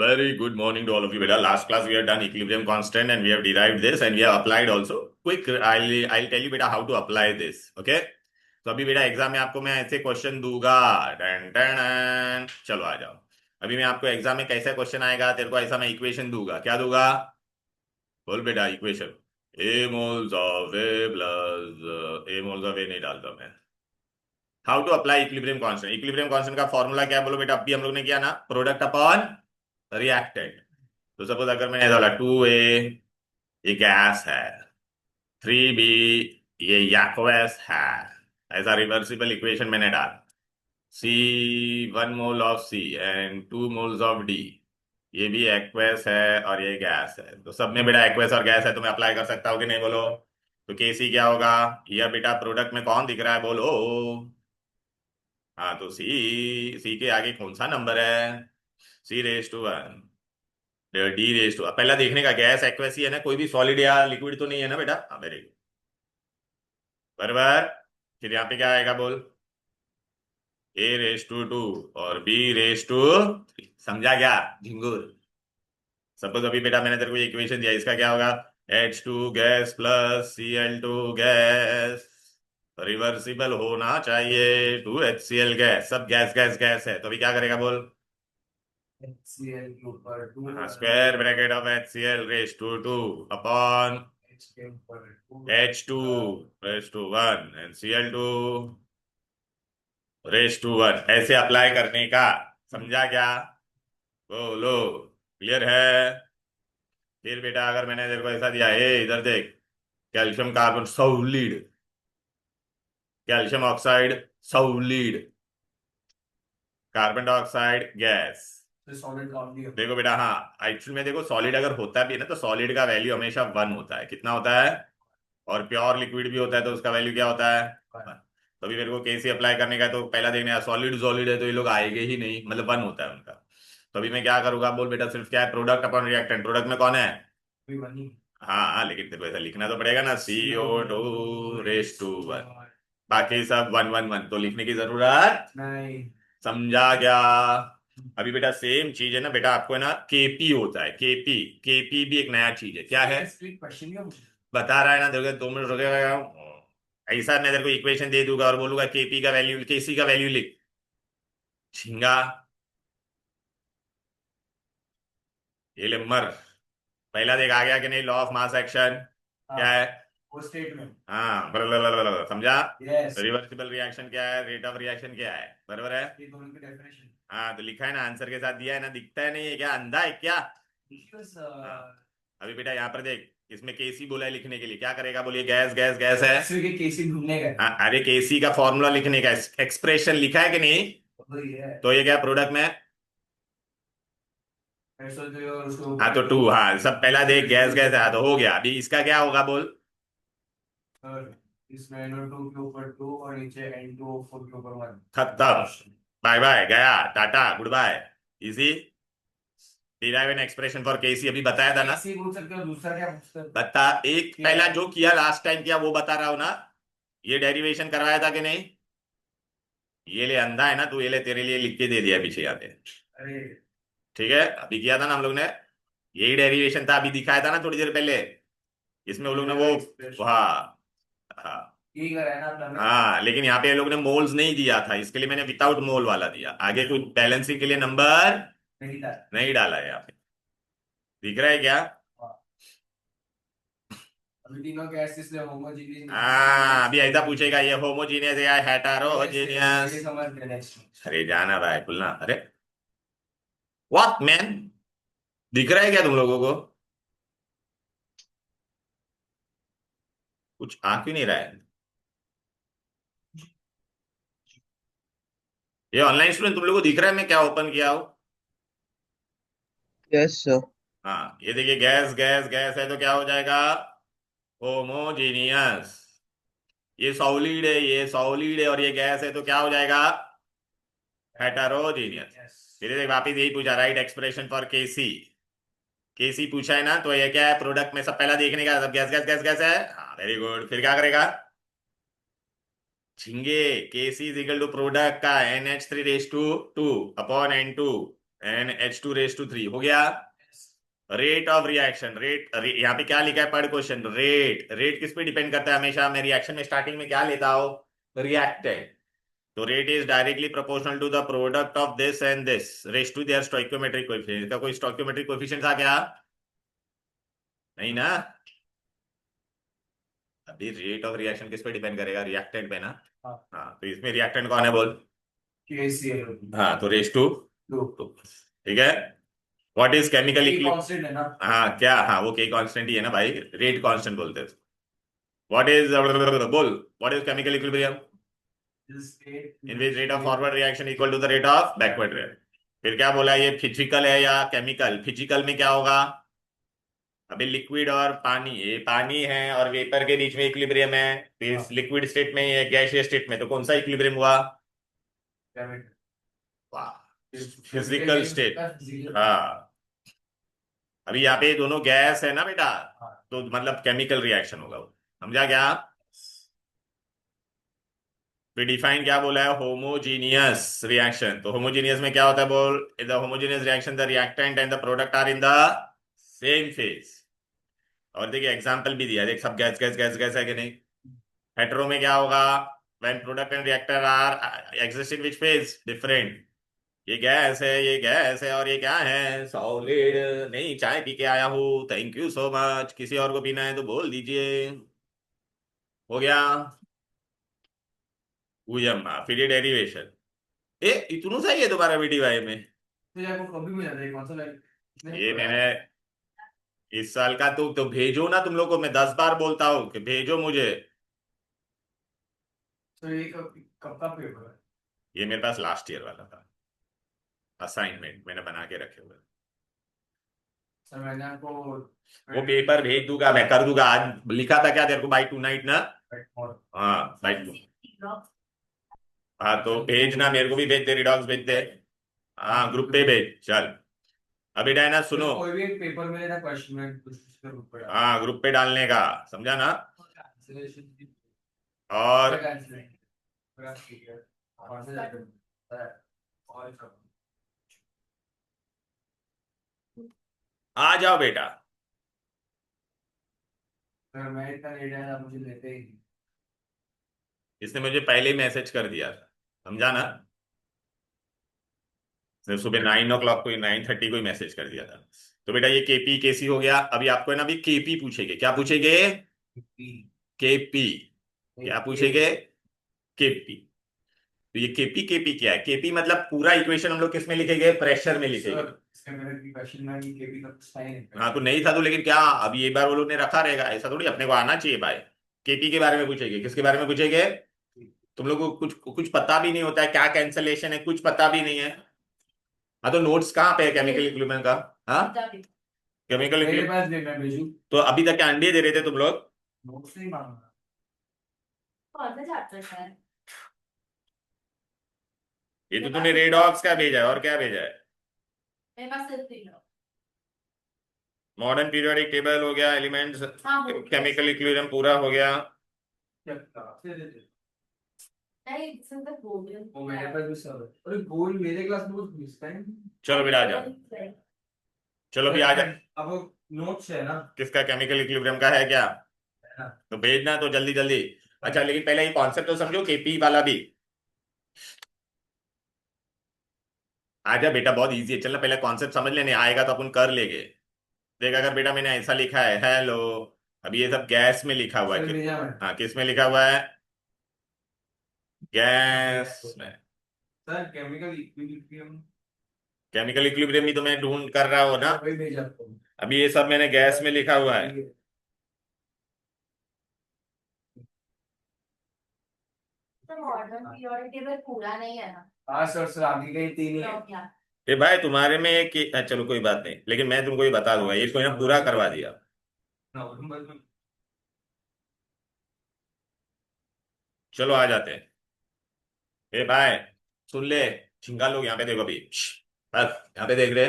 Very good morning to all of you, beta. Last class we have done equilibrium constant and we have derived this and we have applied also. Quick, I'll tell you beta how to apply this. Okay? तो अभी बेटा exam में आपको मैं ऐसे question दूंगा। टन टन टन। चलो आ जाओ। अभी मैं आपको एग्जाम में कैसा क्वेश्चन आएगा, तेरे को ऐसा मैं इक्वेशन दूंगा। क्या दूंगा? बोल बेटा equation. A moles of A plus A moles of A नहीं डालता मैं। How to apply equilibrium constant. Equilibrium constant का फॉर्मूला क्या है बोलो बेटा? अभी हम लोग ने किया ना, प्रोडक्ट अपॉन रिएक्टेंट। तो सपोज अगर मैंने डाला 2A, ये गैस है, 3B, ये एक्वस है, ऐसा रिवर्सिबल इक्वेशन मैंने डाला। C, 1 mole of C and 2 moles of D, ये भी एक्वस है और ये गैस है। तो सब में बेटा एक्वस और गैस है, तो मैं अप्लाई कर सकता हूँ कि नहीं बोलो? तो KC क्या होगा? ये बेटा प्रोडक्ट में कौन दिख रहा है बोलो? हाँ तो सी के आगे कौन सा नंबर है? C⁻1, D⁻²। पहला देखने का गैस एक्वस ही है ना, कोई भी सॉलिड या लिक्विड तो नहीं है ना बेटा? हाँ वेरी गुड, बराबर। फिर यहाँ पे क्या आएगा बोल? A⁻², और B⁻3। समझा क्या झिंगुर? सपोज अभी बेटा मैंने तेरे को इक्वेशन दिया, इसका क्या होगा? H2 gas plus Cl2 gas, reversible होना चाहिए, 2HCl गैस। सब गैस गैस गैस है, तो अभी क्या करेगा बोल? HCl के ऊपर 2 हाँ, square bracket of HCl⁻², upon H के ऊपर 2 H2⁻1 एंड Cl2⁻1 ऐसे अप्लाई करने का। समझा क्या? बोलो, क्लियर है? फिर बेटा अगर मैंने तेरे को ऐसा दिया, ए इधर देख, calcium carbon solid, calcium oxide solid, carbon dioxide gas. Solid count भी देखो बेटा, हाँ एक्चुअल में देखो, सॉलिड अगर होता भी है ना, तो सॉलिड का वैल्यू हमेशा 1 होता है। कितना होता है? और प्योर लिक्विड भी होता है तो उसका वैल्यू क्या होता है? 1। तो अभी मेरे को केसी अप्लाई करने का है, तो पहला देखना है सॉलिड सॉलिड है तो ये लोग आएंगे ही नहीं, मतलब 1 होता है उनका। तो अभी मैं क्या करूंगा बोल बेटा? सिर्फ क्या है, प्रोडक्ट अपॉन रिएक्टेंट। प्रोडक्ट में कौन है? भी बनी हाँ हाँ, लेकिन तेरे को ऐसा लिखना तो पड़ेगा ना, CO2⁻²। बाकी सब 1 1 1 तो लिखने की जरूरत नहीं। समझा क्या? अभी बेटा सेम चीज है ना बेटा, आपको है ना केपी होता है, केपी। केपी भी एक नया चीज है, क्या है? क्वेश्चन क्या मुझे बता रहा है ना, देखो 2 मिनट रुकेगा। ऐसा मैं तेरे को इक्वेशन दे दूंगा और बोलूंगा केपी का वैल्यू, केसी का वैल्यू लिख। झिंगा, ये ले मर। पहला देख आ गया कि नहीं? लॉ ऑफ मास एक्शन हाँ, क्या है? वो स्टेटमेंट। हाँ बराबर, समझा? यस, रिवर्सिबल रिएक्शन क्या है? रेट ऑफ रिएक्शन क्या है? बराबर है। ये दोनों की डेफिनेशन। हाँ तो लिखा है ना, आंसर के साथ दिया है ना, दिखता है नहीं है क्या? अंधा है क्या? बस हाँ। अभी बेटा यहाँ पर देख, इसमें केसी बोला है लिखने के लिए, क्या करेगा बोलिए? गैस गैस गैस है। के केसी ढूंढने का हाँ, अरे केसी का फॉर्मूला लिखने का, एक्सप्रेशन लिखा है कि नहीं? वही है। तो ये क्या प्रोडक्ट में? मैं सोच रही हूँ उसके हाँ ऊपर तो 2, हाँ सब पहला देख गैस गैस है तो हो गया। अभी इसका क्या होगा बोल? और इसमें NO2 के ऊपर 2 और नीचे N2O4 के ऊपर 1। खत्म, बाय बाय, गया, tata goodbye. Easy. Derive an expression for KC, अभी बताया था ना। ऐसे ही बोल सकते हो, दूसरा क्या पूछ सकते हो? बता, एक क्या पहला है? जो किया लास्ट टाइम किया वो बता रहा हूं ना। ये डेरिवेशन करवाया था कि नहीं? ये ले, अंधा है ना तू, ये ले तेरे लिए लिख के दे दिया पीछे आते। अरे ठीक है, अभी किया था ना हम लोग ने, यही डेरिवेशन था, अभी दिखाया था ना थोड़ी देर पहले। इसमें वो लोग ने वो, एक्सप्रेशन हाँ हाँ यही करा है ना आपने हमें? हाँ, लेकिन यहाँ पे ये लोग ने मोल्स नहीं दिया था, इसके लिए मैंने विदाउट मोल वाला दिया। आगे कुछ बैलेंसिंग के लिए नंबर नहीं था। नहीं डाला है यहाँ पे। दिख रहा है क्या? हाँ, अभी तीनों गैस इसलिए हाँ, होमोजीनियस। अभी ऐसा पूछेगा ये होमोजीनियस है या ये हेटेरोजीनियस? समझ गए नेक्स्ट। अरे जाना भाई, खुलना। अरे व्हाट मैन, दिख रहा है क्या तुम लोगों को? कुछ आ क्यों नहीं रहा है? ये ऑनलाइन स्टूडेंट तुम लोगों को दिख रहा है मैं क्या ओपन किया हूं? Yes sir. हाँ ये देखिए, गैस गैस गैस है तो क्या हो जाएगा? होमोजीनियस। ये सॉलिड है, ये सॉलिड है, और ये गैस है तो क्या हो जाएगा? हेटेरोजीनियस। फिर देख वापिस यही पूछा, राइट एक्सप्रेशन फॉर केसी। केसी पूछा है ना, तो ये क्या है? प्रोडक्ट में सब पहला देखने का, सब गैस गैस गैस गैस है। हाँ वेरी गुड, फिर क्या करेगा? झिंगे, केसी इज इक्वल टू प्रोडक्ट का NH3 raise to 2 upon N2 NH2 हो गया। रेट ऑफ रिएक्शन, यहाँ पे क्या लिखा है पर क्वेश्चन, रेट। रेट किस पे डिपेंड करता है हमेशा? मैं रिएक्शन में स्टार्टिंग में क्या लेता हूं? रिएक्टेंट। तो rate is directly proportional to the product of this and this raise to their stoichiometric coefficient. इसका कोई स्टोइकियोमेट्रिक कोएफिशिएंट आ गया? नहीं ना। अभी रेट ऑफ रिएक्शन किस पे डिपेंड करेगा? रिएक्टेंट पे ना। हाँ। हाँ, तो इसमें रिएक्टेंट कौन है बोल? KCl हाँ, तो रेस टू टू ठीक है। What is chemical equilibrium? Constant है ना। हाँ क्या, हाँ वो के कांस्टेंट ही है ना भाई, रेट कांस्टेंट बोलते हैं। व्हाट इज बोल, what is chemical equilibrium? In which rate of forward reaction equal to the rate of backward reaction. फिर क्या बोला, ये फिजिकल है या केमिकल? फिजिकल में क्या होगा? अभी लिक्विड और पानी, ये पानी है और वेपर के बीच में इक्विलिब्रियम है, तो इस लिक्विड स्टेट में या गैसियस स्टेट में तो कौन सा इक्विलिब्रियम हुआ? Physical state. हाँ, अभी यहाँ पे दोनों गैस है ना बेटा, तो मतलब केमिकल रिएक्शन होगा वो। समझा क्या? फिर डिफाइन क्या बोला है? Homogeneous reaction. तो होमोजीनियस में क्या होता है बोल? In the homogeneous reaction the reactant and the product are in the same phase. और देखिए एग्जांपल भी दिया, देख सब गैस गैस गैस गैस है कि नहीं। हेटेरो में क्या होगा? When product and reactor are exist in which phase? Different. ये गैस है, ये गैस है, और ये क्या है? सॉलिड। नहीं, चाय पी के आया हूँ, थैंक यू सो मच। किसी और को पीना है तो बोल दीजिए। हो गया। उयम्मा, फिर ये डेरिवेशन। ए इतनू सही है तुम्हारा वीडियो में। तो यार वो कभी भी आता है कौन सा ये मैंने इस साल का तो भेजो ना तुम लोग को, मैं 10 बार बोलता हूँ कि भेजो मुझे। तो ये कब कब का पेपर है? ये मेरे पास लास्ट ईयर वाला था, असाइनमेंट मैंने बना के रखे हुए। सर मैंने आपको वो पेपर भेज दूंगा, मैं कर दूंगा आज। लिखा था क्या तेरे को? बाई टू नाइट ना। हाँ बाई टू। हाँ तो भेजना, मेरे को भी भेज दे, रिडॉक्स भेज दे। हाँ ग्रुप पे भेज चल। अभी डायना सुनो। कोई भी एक पेपर में ना क्वेश्चन में कुछ पे ग्रुप पे डाल। हाँ ग्रुप पे डालने का, समझा ना। कैंसिलेशन की और कैंसिलेशन ठीक है। कौन से जाते हैं और सब आ जाओ बेटा। अगर मैं इतना लेट आया मुझे लेते ही नहीं। इसने मुझे पहले ही मैसेज कर दिया था, समझा ना। इसने सुबह 9 o'clock को, 9:30 को ही मैसेज कर दिया था। तो बेटा ये केपी केसी हो गया। अभी आपको है ना, अभी केपी पूछेंगे। क्या पूछेंगे? केपी। क्या पूछेंगे? केपी। तो ये केपी केपी क्या है? केपी मतलब पूरा इक्वेशन हम लोग किस में लिखेंगे? प्रेशर में लिखेंगे। इसका मेरा भी क्वेश्चन में ये भी तो कुछ नहीं है। हाँ तो नहीं था तो, लेकिन क्या अभी एक बार वो लोग ने रखा रहेगा? ऐसा थोड़ी, अपने को आना चाहिए भाई। केपी के बारे में पूछेंगे। किसके बारे में पूछेंगे? तुम लोग को कुछ कुछ पता भी नहीं होता है, क्या कैंसलेशन है कुछ पता भी नहीं है। हाँ तो नोट्स कहाँ पे है केमिकल इक्विलिब्रियम का? हाँ केमिकल मेरे इक्विलिब्रियम। पास भी मैं भेजूं तो अभी तक क्या अंडे दे रहे थे तुम लोग? नोट्स नहीं मांगा। कौन सा चैप्टर है? ये तो तूने रेडॉक्स का भेजा है, और क्या भेजा है? मेरे पास सिर्फ तीन हो। मॉडर्न पीरियोडिक टेबल हो गया, एलिमेंट्स, हाँ, वो केमिकल इक्विलिब्रियम पूरा हो गया। क्या कहाँ से दे दे? नहीं, सिर्फ तो गोल्डन। वो मेरे पास भी सब है। अरे गोल मेरे क्लास में कुछ मिलता है। चलो बेटा आ जा। चलो अभी आ जा। अब वो नोट्स है ना। किसका? केमिकल इक्विलिब्रियम का है क्या? है ना। तो भेजना तो जल्दी जल्दी। अच्छा लेकिन पहले ये कॉन्सेप्ट तो समझो, केपी वाला भी। आजा बेटा, बहुत इजी है, चलना पहले कॉन्सेप्ट समझ लेने, आएगा तो अपन कर लेंगे। देख अगर बेटा मैंने ऐसा लिखा है, हेलो, अभी ये सब गैस में लिखा हुआ है। सर भेजा मैं। हाँ किस में लिखा हुआ है? गैस में। Sir chemical equilibrium chemical equilibrium ही तो मैं ढूंढ कर रहा हूँ ना। वही भेजा आपको। अभी ये सब मैंने गैस में लिखा हुआ है। तो मॉडर्न पीरियोडिक टेबल पूरा नहीं है ना? हाँ सर आगे गई तीन ही है। तो क्या? ये भाई तुम्हारे में एक चलो कोई बात नहीं, लेकिन मैं तुमको ये बता दूंगा, ये कोई ना पूरा करवा दिया। नवंबर में चलो आ जाते हैं। ए भाई सुन ले, छिंगा लोग यहाँ पे देखो अभी, बस यहाँ पे देख रहे।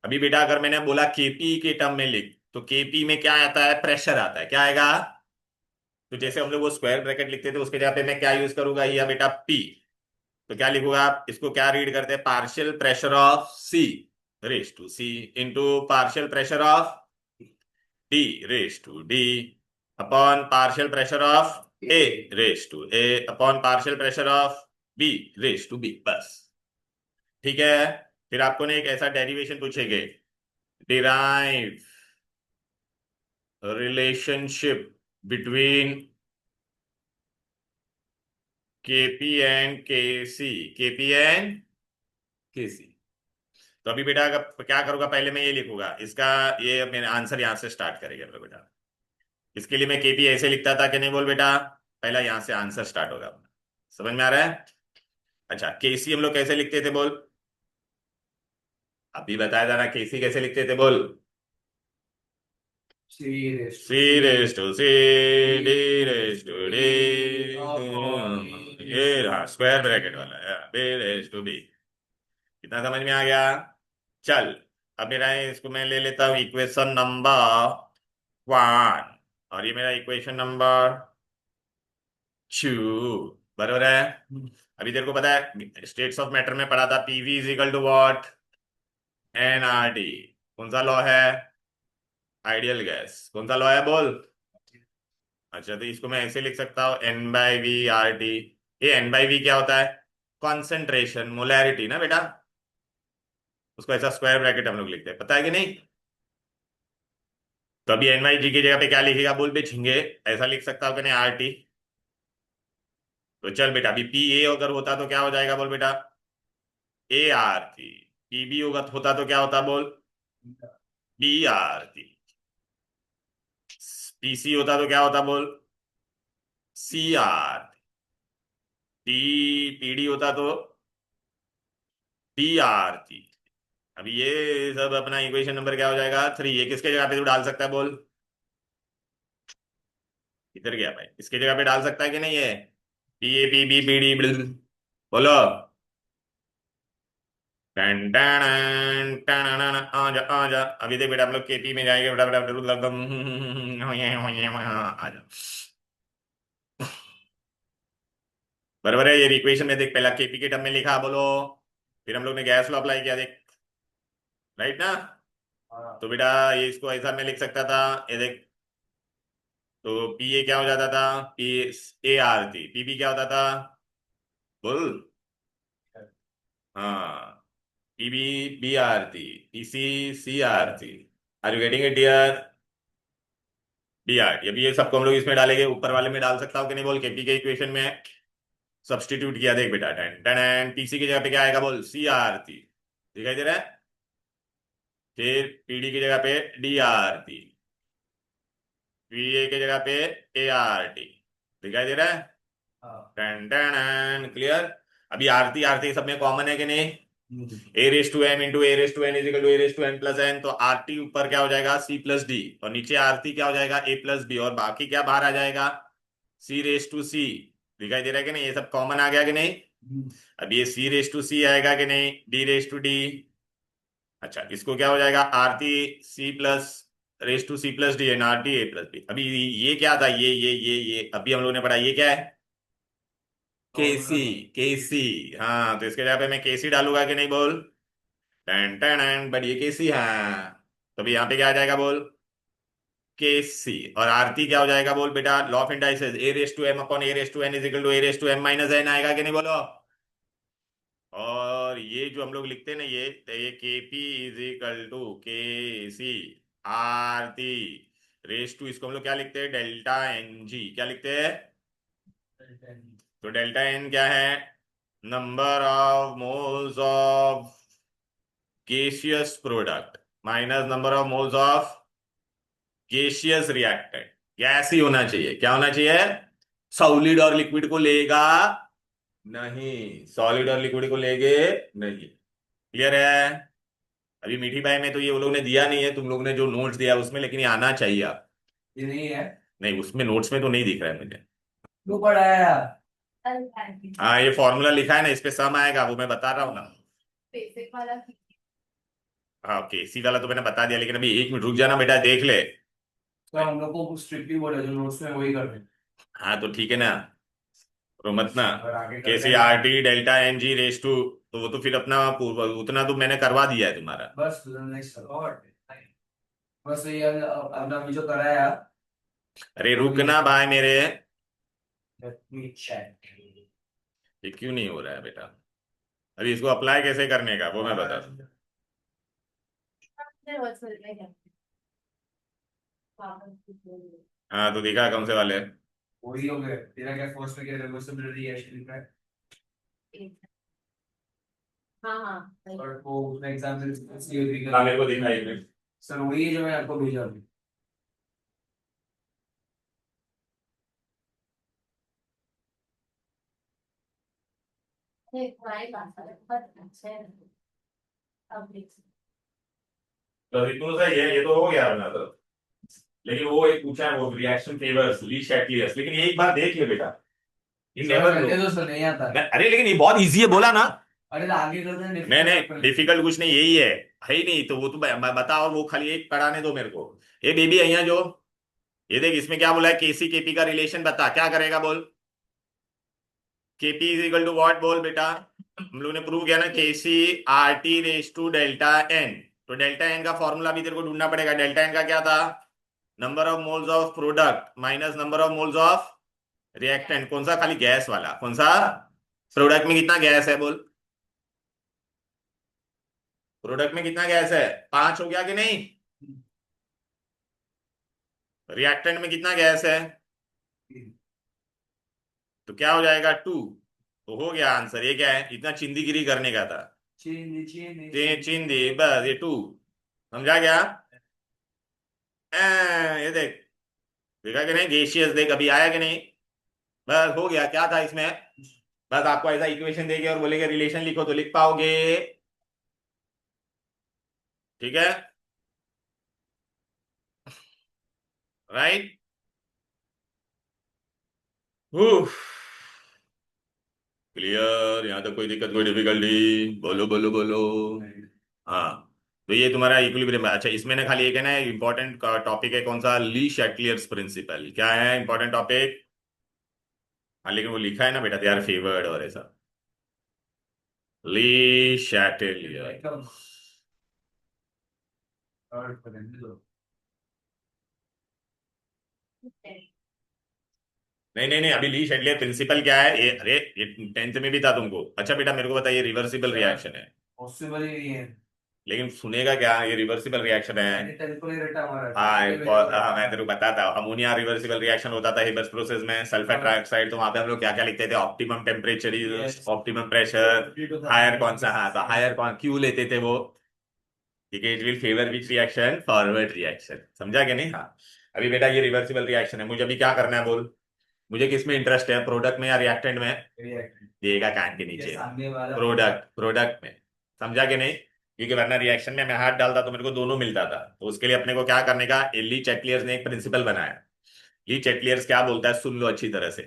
अभी बेटा अगर मैंने बोला केपी के टर्म में लिख, तो केपी में क्या आता है? प्रेशर आता है। क्या आएगा? तो जैसे हम लोग वो स्क्वायर ब्रैकेट लिखते थे, उसके जगह पे मैं क्या यूज करूंगा? या बेटा पी। तो क्या लिखूंगा आप इसको, क्या रीड करते हैं, partial pressure of C raise to C into partial pressure of D raise to D upon partial pressure of A raise to A upon partial pressure of B raise to B, बस। ठीक है। फिर आपको ने एक ऐसा derivation पूछेंगे, derive relationship between KP and KC, KP and KC. तो अभी बेटा अगर क्या करूंगा, पहले मैं ये लिखूंगा इसका, ये मेरा आंसर यहां से स्टार्ट करेंगे हम लोग बेटा। इसके लिए मैं केपी ऐसे लिखता था कि नहीं बोल बेटा, पहला यहां से आंसर स्टार्ट होगा। समझ में आ रहा है? अच्छा, केसी हम लोग कैसे लिखते थे बोल, अभी बताया था ना, केसी कैसे लिखते थे बोल, C raise C raise to C D raise to D, ये रहा स्क्वायर ब्रैकेट वाला, बी रेस टू बी। कितना समझ में आ गया? चल, अब मेरा इसको मैं ले लेता हूँ इक्वेशन नंबर 1, और ये मेरा इक्वेशन नंबर 2, बराबर है। अभी तेरे को पता है स्टेट्स ऑफ मैटर में पढ़ा था, PV is equal to what, N R T. कौन सा लॉ है? Ideal gas. कौन सा लॉ है बोल? अच्छा, तो इसको मैं ऐसे लिख सकता हूँ, N by V R T. ये एन बाई वी क्या होता है? कॉन्सेंट्रेशन, मोलैरिटी ना बेटा, उसको ऐसा स्क्वायर ब्रैकेट हम लोग लिखते हैं, पता है कि नहीं? तो अभी एन बाई जी की जगह पे क्या लिखेगा बोल बे झिंगे, ऐसा लिख सकता हूँ कि नहीं, आर टी। तो चल बेटा, अभी पी ए अगर होता तो क्या हो जाएगा बोल बेटा, A R T. P B होता तो क्या होता बोल, B R T. P C होता तो क्या होता बोल, C R T. P D होता तो डी आर टी। अब ये सब अपना इक्वेशन नंबर क्या हो जाएगा, 3। ये किसके जगह पे तू डाल सकता है बोल, इधर गया भाई, इसके जगह पे डाल सकता है कि नहीं है, P A P B P D, बोलो। टन टन टन टन, आजा आजा। अभी देख बेटा हम लोग केपी में जाएंगे बेटा, बेटा आजा। बराबर है, ये इक्वेशन में देख, पहला केपी के टर्म में लिखा बोलो, फिर हम लोग ने गैस लॉ अप्लाई किया, देख राइट ना। तो बेटा ये इसको ऐसा मैं लिख सकता था, ये देख, तो पी ए क्या हो जाता था, P A R T, P B क्या होता था बोल, हाँ, P B B R T, P C C R T. Are you getting it dear? D R T. अभी ये सबको हम लोग इसमें डालेंगे, ऊपर वाले में डाल सकता हूँ कि नहीं बोल, केपी के इक्वेशन में सब्सटीट्यूट किया, देख बेटा, टेन टेन, पीसी की जगह पे क्या आएगा बोल, सी आर थी, दिखाई दे रहा है। फिर पीडी की जगह पे डी आर थी, पीए की जगह पे ए आर टी, दिखाई दे रहा है। Ten ten, clear. अभी आरती आरती सब में कॉमन है कि नहीं, A raise to M into A raise to N is equal to A raise to N plus N. तो आरटी ऊपर क्या हो जाएगा, सी प्लस डी, और नीचे आरती क्या हो जाएगा, ए प्लस बी, और बाकी क्या बाहर आ जाएगा, सी रेस टू सी। दिखाई दे रहा है कि नहीं, ये सब कॉमन आ गया कि नहीं? अब ये सी रेस टू सी आएगा कि नहीं, डी रेस टू डी। अच्छा, इसको क्या हो जाएगा, RT C plus raise to C plus D N R T A plus B. अभी ये क्या था, ये अभी हम लोगों ने पढ़ा, ये क्या है, केसी। केसी, हाँ, तो इसके जगह पे मैं केसी डालूंगा कि नहीं बोल, टेन टेन, बट ये केसी, हाँ, तो अभी यहाँ पे क्या आ जाएगा बोल, केसी। और आरती क्या हो जाएगा बोल बेटा, law of indices, A raise to M upon A raise to N is equal to A raise to M minus N आएगा कि नहीं बोलो। और ये जो हम लोग लिखते हैं ना, ये के पी इज इक्वल टू के सी आरती रेस टू, इसको हम लोग क्या लिखते हैं, डेल्टा एन जी। क्या लिखते हैं? तो डेल्टा एन क्या है, number of moles of gaseous product minus number of moles of gaseous reactant. Gas ही होना चाहिए, क्या होना चाहिए, सॉलिड और लिक्विड को लेगा नहीं, सॉलिड और लिक्विड को लेगे नहीं। क्लियर है? अभी मीठी बाई में तो ये वो लोग ने दिया नहीं है, तुम लोग ने जो नोट्स दिया उसमें, लेकिन ये आना चाहिए आप। ये नहीं है, नहीं, उसमें नोट्स में तो नहीं दिख रहा है मुझे। क्यों पढ़ा है यार? हाँ, ये फॉर्मूला लिखा है ना, इस पे सम आएगा, वो मैं बता रहा हूँ ना। बेसिक वाला हाँ, ओके, सी वाला तो मैंने बता दिया, लेकिन अभी 1 मिनट रुक जाना बेटा, देख ले। तो हम लोग को स्ट्रिक्टली बोला जो नोट्स में वही करते हैं। हाँ, तो ठीक है ना, तो मत ना, और आगे कर केसी देना। R T delta N G raise to, तो वो तो फिर अपना उतना तो मैंने करवा दिया है तुम्हारा। बस नेक्स्ट और बस ये अपना अभी जो कराया। अरे वो ये रुकना भाई मेरे, let me check। ये क्यों नहीं हो रहा है बेटा? अभी इसको अप्लाई कैसे करने का वो मैं बता दूं। फिर बस फिर मैं क्या वापस बोलूँ। हाँ तो देखा कौन से वाले? वही हो गए तेरा क्या फर्स्ट में क्या रिवर्सिबल रिएक्शन लिखा है। एक- हाँ हाँ वही। और वो उसने एग्जाम में सीओ हाँ मेरे को दिखाई। सर वही है जो मैं आपको भेजा अभी। नहीं, तुम्हारी बात है, बहुत अच्छे हैं। अब देख सकते तो इतना सही है, ये तो हो गया अपना तो। लेकिन वो एक पूछा है वो रिएक्शन फेवर्स लीस्ट एटलियस, लेकिन ये एक बार देख ले बेटा, ये सर नेवर नो। करते तो सर नहीं आता। अरे लेकिन ये बहुत इजी है बोला ना। अरे तो आगे करते हैं नहीं डिफिकल्ट नहीं डिफिकल्ट कुछ नहीं, यही है ही नहीं, तो वो तो बता, और वो खाली एक पढ़ाने दो मेरे को। ये बेबी यहाँ जो, ये देख इसमें क्या बोला है, केसी केपी का रिलेशन बता, क्या करेगा बोल। KP is equal to what बोल बेटा, हम लोग ने प्रूव किया ना, KC R T raise to delta N. तो डेल्टा एन का फॉर्मूला भी तेरे को ढूंढना पड़ेगा। डेल्टा एन का क्या था? Number of moles of product minus number of moles of reactant. कौन सा? खाली गैस वाला। कौन सा? प्रोडक्ट में कितना गैस है बोल। प्रोडक्ट में कितना गैस है? 5 हो गया कि नहीं? रिएक्टेंट में कितना गैस है? तो क्या हो जाएगा? 2। तो हो गया आंसर। ये क्या है? इतना चिंदीगिरी करने का था। चीनी चीनी चिंदी बस, ये 2। समझा क्या? ये देख, देखा कि नहीं? गेशियस देख अभी आया कि नहीं? बस हो गया। क्या था इसमें? बस आपको ऐसा इक्वेशन देके और बोलेंगे रिलेशन लिखो तो लिख पाओगे। ठीक है, राइट। क्लियर? यहाँ तक कोई दिक्कत, कोई डिफिकल्टी? बोलो बोलो बोलो। हाँ, तो ये तुम्हारा इक्विलिब्रियम है। अच्छा, इसमें ना खाली एक है ना इंपॉर्टेंट टॉपिक है, कौन सा? ली शैटलियर्स प्रिंसिपल। क्या है इंपॉर्टेंट टॉपिक? हाँ लेकिन वो लिखा है ना बेटा, दे आर फेवर्ड और ऐसा। ली शैटेलियर। एकदम और करने दो। हैं। नहीं नहीं नहीं, अभी ली शैटलियर प्रिंसिपल क्या है ये? अरे ये 10th में भी था तुमको। अच्छा बेटा मेरे को बताइए, रिवर्सिबल सर रिएक्शन है, पॉसिबल ही नहीं है। लेकिन सुनेगा क्या? ये रिवर्सिबल रिएक्शन है। मैंने कैलकुलेट हमारा हाँ ये मेरे को हाँ, मैं तेरे को बताता हूँ। अमोनिया रिवर्सिबल रिएक्शन होता था हिबेस प्रोसेस में, सल्फर ट्राइऑक्साइड। तो वहां पे हम लोग क्या क्या लिखते थे? Optimum temperature is Yes. Optimum pressure. Higher कौन सा? हाँ, तो हायर हाँ कौन क्यों लेते थे वो? ठीक है, it will favour which reaction? Forward reaction. समझा कि नहीं? हाँ। अभी बेटा ये रिवर्सिबल रिएक्शन है, मुझे अभी क्या करना है बोल। मुझे किस में इंटरेस्ट है, प्रोडक्ट में या रिएक्टेंट में? देगा कान के ये नीचे। सामने वाला प्रोडक्ट, प्रोडक्ट में। समझा कि नहीं? क्योंकि वरना रिएक्शन में मैं हाथ डालता तो मेरे को दोनों मिलता था। तो उसके लिए अपने को क्या करने का, ली चैटलियर्स ने एक प्रिंसिपल बनाया। ली चैटलियर्स क्या बोलता है, सुन लो अच्छी तरह से।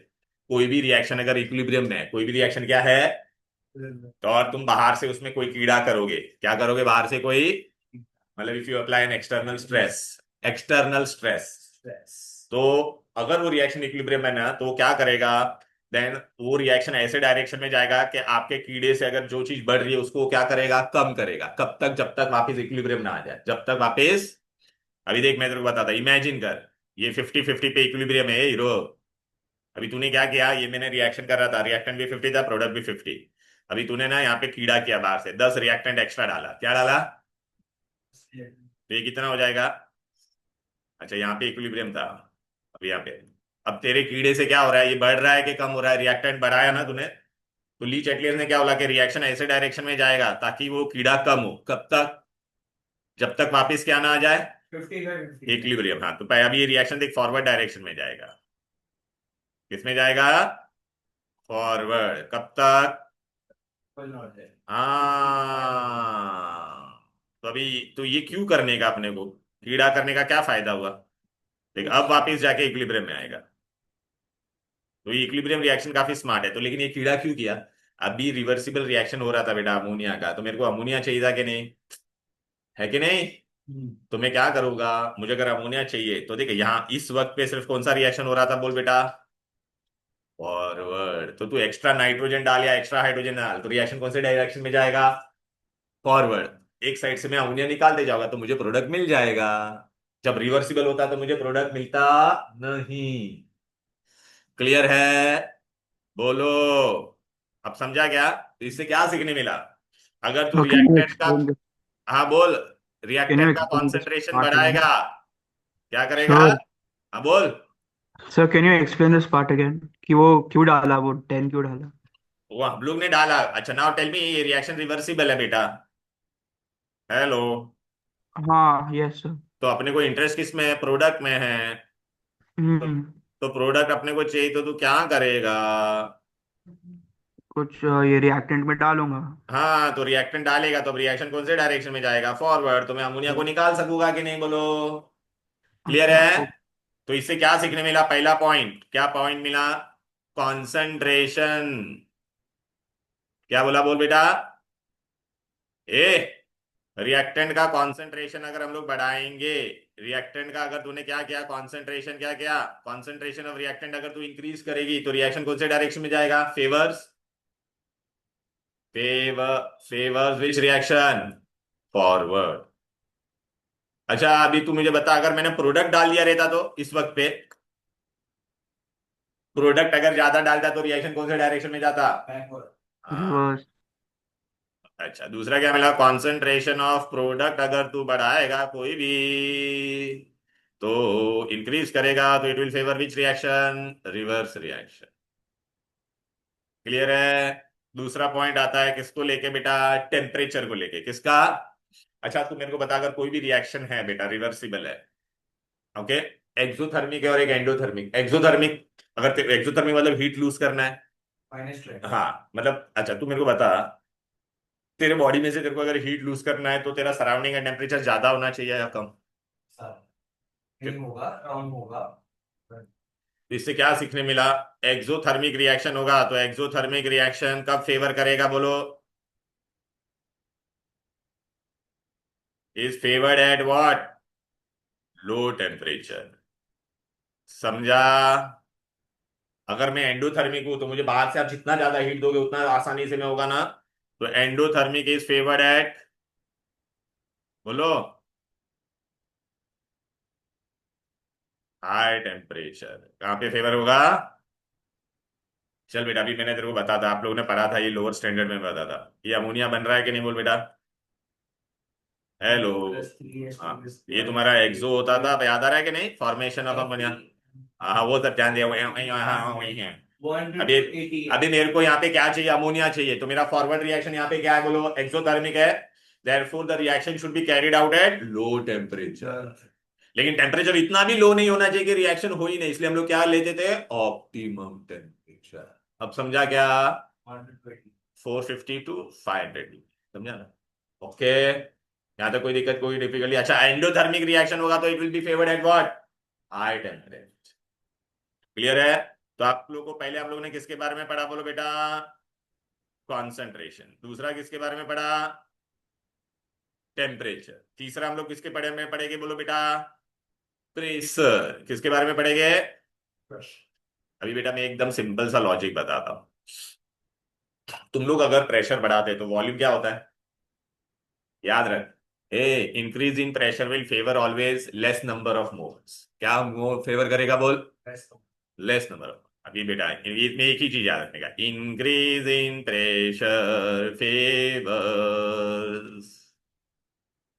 कोई भी रिएक्शन अगर इक्विलिब्रियम में है, कोई भी रिएक्शन क्या है, तो और तुम बाहर से उसमें कोई कीड़ा करोगे, क्या करोगे बाहर से कोई, मतलब if you apply an external stress, external stress, तो अगर वो रिएक्शन इक्विलिब्रियम में ना, तो वो क्या करेगा, देन वो रिएक्शन ऐसे डायरेक्शन में जाएगा कि आपके कीड़े से अगर जो चीज बढ़ रही है उसको वो क्या करेगा, कम करेगा। कब तक? जब तक वापस इक्विलिब्रियम ना आ जाए, जब तक वापस। अभी देख मैं तेरे को बताता, इमेजिन कर, ये 50-50 पे इक्विलिब्रियम है हीरो। अभी तूने क्या किया, ये मैंने रिएक्शन कर रहा था, रिएक्टेंट भी 50 था, प्रोडक्ट भी 50। अभी तूने ना यहाँ पे कीड़ा किया, बाहर से 10 रिएक्टेंट एक्स्ट्रा डाला। क्या डाला? तो ये कितना हो जाएगा? अच्छा यहाँ पे इक्विलिब्रियम था, अब यहाँ पे, अब तेरे कीड़े से क्या हो रहा है, ये बढ़ रहा है कि कम हो रहा है? रिएक्टेंट बढ़ाया ना तूने। तो ली चैटलियर ने क्या बोला कि रिएक्शन ऐसे डायरेक्शन में जाएगा ताकि वो कीड़ा कम हो। कब तक? जब तक वापस क्या ना आ जाए, 50 इक्विलिब्रियम। हाँ तो अभी ये रिएक्शन देख फॉरवर्ड डायरेक्शन में जाएगा। किसमें जाएगा? फॉरवर्ड। कब तक? हाँ, तो अभी, तो ये क्यों करने का अपने को, कीड़ा करने का क्या फायदा हुआ? देख अब वापस जाके इक्विलिब्रियम में आएगा। तो ये इक्विलिब्रियम रिएक्शन काफी स्मार्ट है। तो लेकिन ये कीड़ा क्यों किया? अभी रिवर्सिबल रिएक्शन हो रहा था बेटा अमोनिया का, तो मेरे को अमोनिया चाहिए था कि नहीं, है कि नहीं? तो मैं क्या करूंगा, मुझे अगर अमोनिया चाहिए तो देख यहाँ इस वक्त पे सिर्फ कौन सा रिएक्शन हो रहा था बोल बेटा? फॉरवर्ड। तो तू एक्स्ट्रा नाइट्रोजन डाल या एक्स्ट्रा हाइड्रोजन डाल, तो रिएक्शन कौन से डायरेक्शन में जाएगा? फॉरवर्ड। एक साइड से मैं अमोनिया निकालते जाऊंगा तो मुझे प्रोडक्ट मिल जाएगा। जब रिवर्सिबल होता तो मुझे प्रोडक्ट मिलता नहीं। क्लियर है? बोलो। अब समझा क्या? तो इससे क्या सीखने मिला? अगर तू So can you रिएक्टेंट का, explain this? हाँ बोल, Can you रिएक्टेंट का explain this concentration part again? बढ़ाएगा, क्या करेगा? Sure. हाँ बोल। Sir, can you explain this part again? कि वो क्यों डाला, वो 10 क्यों डाला? वो हम लोग ने डाला। अच्छा, नाउ टेल मी, ये रिएक्शन रिवर्सिबल है बेटा। हेलो। हाँ, yes sir. तो अपने को इंटरेस्ट किस में है? प्रोडक्ट में है। तो, हम्म तो प्रोडक्ट अपने को चाहिए तो तू क्या करेगा? कुछ ये रिएक्टेंट में डालूंगा. हाँ, तो रिएक्टेंट डालेगा तो अब रिएक्शन कौन से डायरेक्शन में जाएगा? फॉरवर्ड। तो मैं अमोनिया को निकाल सकूंगा कि नहीं, बोलो। क्लियर अच्छा. है? तो इससे क्या सीखने मिला? पहला पॉइंट, क्या पॉइंट मिला? कॉन्सेंट्रेशन। क्या बोला? बोल बेटा। ए, रिएक्टेंट का कॉन्सेंट्रेशन अगर हम लोग बढ़ाएंगे, रिएक्टेंट का अगर तूने क्या किया, कॉन्सेंट्रेशन क्या किया, कॉन्सेंट्रेशन ऑफ रिएक्टेंट अगर तू इंक्रीज करेगी तो रिएक्शन कौन से डायरेक्शन में जाएगा? Favours. Favours which reaction? Forward. अच्छा, अभी तू मुझे बता, अगर मैंने प्रोडक्ट डाल दिया रहता तो इस वक्त पे, प्रोडक्ट अगर ज्यादा डालता तो रिएक्शन कौन से डायरेक्शन में जाता? बैकवर्ड। हाँ। रिवर्स. अच्छा, दूसरा क्या मिला? कॉन्सेंट्रेशन ऑफ प्रोडक्ट अगर तू बढ़ाएगा कोई भी, तो इंक्रीज करेगा तो it will favour which reaction? Reverse reaction. Clear है? दूसरा पॉइंट आता है किसको लेके बेटा? टेम्परेचर को लेके। किसका? अच्छा, तू मेरे को बता, अगर कोई भी रिएक्शन है बेटा रिवर्सिबल है, ओके, एक्सोथर्मिक है और एक एंडोथर्मिक। एक्सोथर्मिक, अगर एक्सोथर्मिक मतलब हीट लूज करना है। -12 हाँ मतलब, अच्छा तू मेरे को बता, तेरे बॉडी में से तेरे को अगर हीट लूज करना है तो तेरा सराउंडिंग का टेम्परेचर ज्यादा होना चाहिए या कम? नहीं होगा, राउंड होगा। इससे क्या सीखने मिला? एक्सोथर्मिक रिएक्शन होगा तो एक्सोथर्मिक रिएक्शन कब फेवर करेगा, बोलो? Is favoured at what? Low temperature. समझा? अगर मैं एंडोथर्मिक हूं तो मुझे बाहर से आप जितना ज्यादा हीट दोगे उतना आसानी से में होगा ना। तो एंडोथर्मिक इज फेवर्ड एट, बोलो, हाई टेम्परेचर। कहां पे फेवर होगा? चल बेटा, अभी मैंने तेरे को बता था, आप लोगों ने पढ़ा था, ये लोअर स्टैंडर्ड में बता था, ये अमोनिया बन रहा है कि नहीं, बोल बेटा। हेलो। हाँ, ये तुम्हारा एक्सो होता था, अब याद आ रहा है कि नहीं? Formation of ammonia. हाँ वो सब ध्यान दिया, वही है। अभी, अभी मेरे को यहाँ पे क्या चाहिए? अमोनिया चाहिए। तो मेरा फॉरवर्ड रिएक्शन यहाँ पे क्या है, बोलो? एक्सोथर्मिक है। Therefore the reaction should be carried out at low temperature. लेकिन टेम्परेचर इतना भी लो नहीं होना चाहिए कि रिएक्शन हो ही नहीं, इसलिए हम लोग क्या लेते थे? Optimum temperature. अब समझा क्या? 450 टू 500, समझा ना? ओके, यहां तक कोई दिक्कत, कोई डिफिकल्टी? अच्छा, एंडोथर्मिक रिएक्शन होगा तो it will be favoured at what? High temperature. Clear है? तो आप लोगों को पहले हम लोगों ने किसके बारे में पढ़ा, बोलो बेटा? कॉन्सेंट्रेशन। दूसरा किसके बारे में पढ़ा? टेम्परेचर। तीसरा हम लोग किसके बारे में पढ़ेंगे, बोलो बेटा? प्रेशर। किसके बारे में पढ़ेंगे? अभी बेटा मैं एकदम सिंपल सा लॉजिक बताता हूं। तुम लोग अगर प्रेशर बढ़ाते तो वॉल्यूम क्या होता है? याद रख, a, increase in pressure will favour always less number of moles. क्या फेवर करेगा, बोल? Less number of. अभी बेटा इसमें एक ही चीज याद रखने का, increase in pressure favours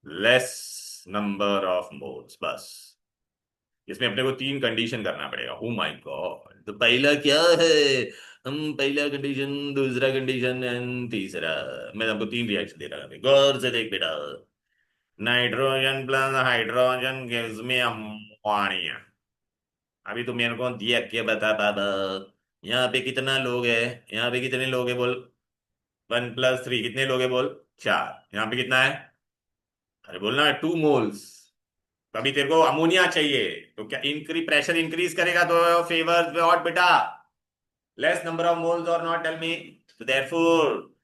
less number of moles, बस। इसमें अपने को तीन कंडीशन करना पड़ेगा। ओ माय गॉड, तो पहला क्या है? हम पहला कंडीशन, दूसरा कंडीशन एंड तीसरा। मैं आपको तीन रिएक्शन दे रहा हूं, गौर से देख बेटा। Nitrogen plus hydrogen gives me ammonia. अभी तो मेरे को देख के बता बाबा, यहाँ पे कितना लोग है? यहाँ पे कितने लोग है, बोल? 1 + 3 कितने लोग है, बोल? 4। यहाँ पे कितना है? अरे बोलना, 2 मोल्स। तो अभी तेरे को अमोनिया चाहिए, तो क्या प्रेशर इंक्रीज करेगा तो फेवर्स व्हाट बेटा? लेस नंबर ऑफ मोल्स और नॉट? Tell me. तो देयरफॉर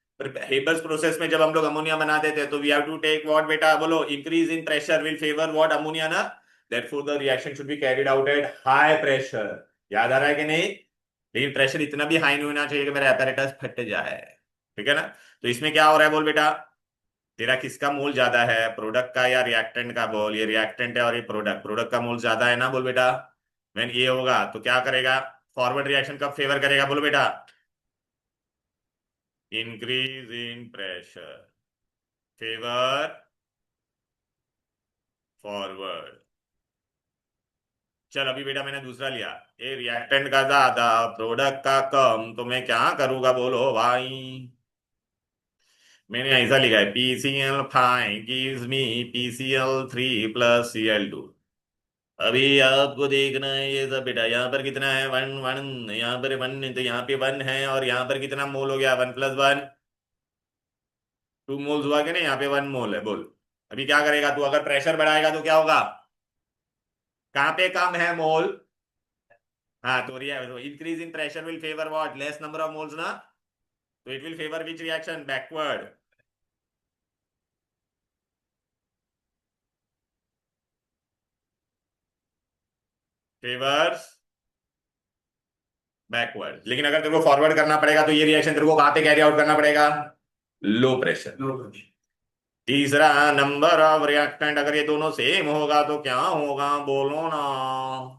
हेबर्स प्रोसेस में जब हम लोग अमोनिया बनाते थे तो we have to take what बेटा, बोलो? Increase in pressure will favour what? Ammonia ना। Therefore the reaction should be carried out at high pressure. याद आ रहा है कि नहीं? लेकिन प्रेशर इतना भी हाई नहीं होना चाहिए कि मेरा apparatus फट जाए। ठीक है ना? तो इसमें क्या हो रहा है बोल बेटा, तेरा किसका मोल ज्यादा है, प्रोडक्ट का या रिएक्टेंट का? बोल, ये रिएक्टेंट है और ये प्रोडक्ट, प्रोडक्ट का मोल ज्यादा है ना बोल बेटा। व्हेन ये होगा तो क्या करेगा, फॉरवर्ड रिएक्शन कब फेवर करेगा बोलो बेटा, increase in pressure favour forward. चल अभी बेटा मैंने दूसरा लिया, ये रिएक्टेंट का ज्यादा प्रोडक्ट का कम, तो मैं क्या करूंगा बोलो भाई। मैंने ऐसा लिखा है PCl5 gives me PCl3 + Cl2। अभी आपको देखना है ये सब बेटा, यहाँ पर कितना है, 1 1, यहाँ पर 1, तो यहाँ पे 1 है, और यहाँ पर कितना मोल हो गया, 1 + 1, 2 मोल्स हुआ कि नहीं, यहाँ पे 1 मोल है बोल। अभी क्या करेगा तू, अगर प्रेशर बढ़ाएगा तो क्या होगा, कहाँ पे कम है मोल, हाँ तो increase in pressure will favour what, less number of moles ना, तो it will favour which reaction, backward. Favours backward. लेकिन अगर तेरे को फॉरवर्ड करना पड़ेगा तो ये रिएक्शन तेरे को कहाँ पे कैरी आउट करना पड़ेगा, लो प्रेशर। Low pressure. तीसरा, नंबर ऑफ रिएक्टेंट, अगर ये दोनों सेम होगा तो क्या होगा बोलो ना,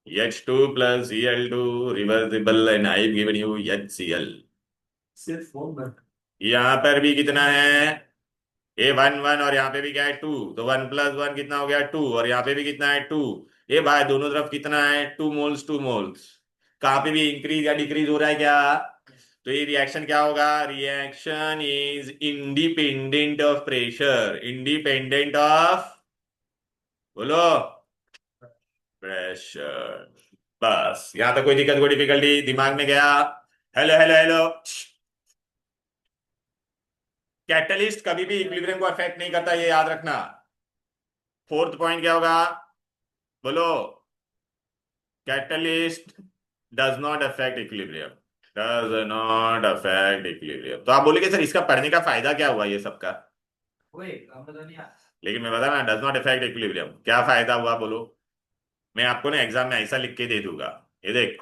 H2 + Cl2 reversible, and I given you HCl। सिर्फ फोन में। यहाँ पर भी कितना है, ये 1 1, और यहाँ पे भी क्या है 2, तो 1 + 1 कितना हो गया 2, और यहाँ पे भी कितना है 2। ये भाई दोनों तरफ कितना है, 2 मोल्स 2 मोल्स। कहाँ पे भी इंक्रीज या डिक्रीज हो रहा है क्या, तो ये रिएक्शन क्या होगा, reaction is independent of pressure, independent of, बोलो, प्रेशर। बस यहां तक कोई दिक्कत, कोई डिफिकल्टी दिमाग में गया। Hello hello hello. कैटलिस्ट कभी भी इक्विलिब्रियम को अफेक्ट नहीं करता, ये याद रखना। फोर्थ पॉइंट क्या होगा बोलो, catalyst does not affect equilibrium, does not affect equilibrium. तो आप बोलेगे सर इसका पढ़ने का फायदा क्या हुआ ये सबका, ओए काम तो नहीं आता। लेकिन मैं बता ना, डज नॉट अफेक्ट इक्विलिब्रियम, क्या फायदा हुआ बोलो। मैं आपको ना एग्जाम में ऐसा लिख के दे दूंगा, ये देख,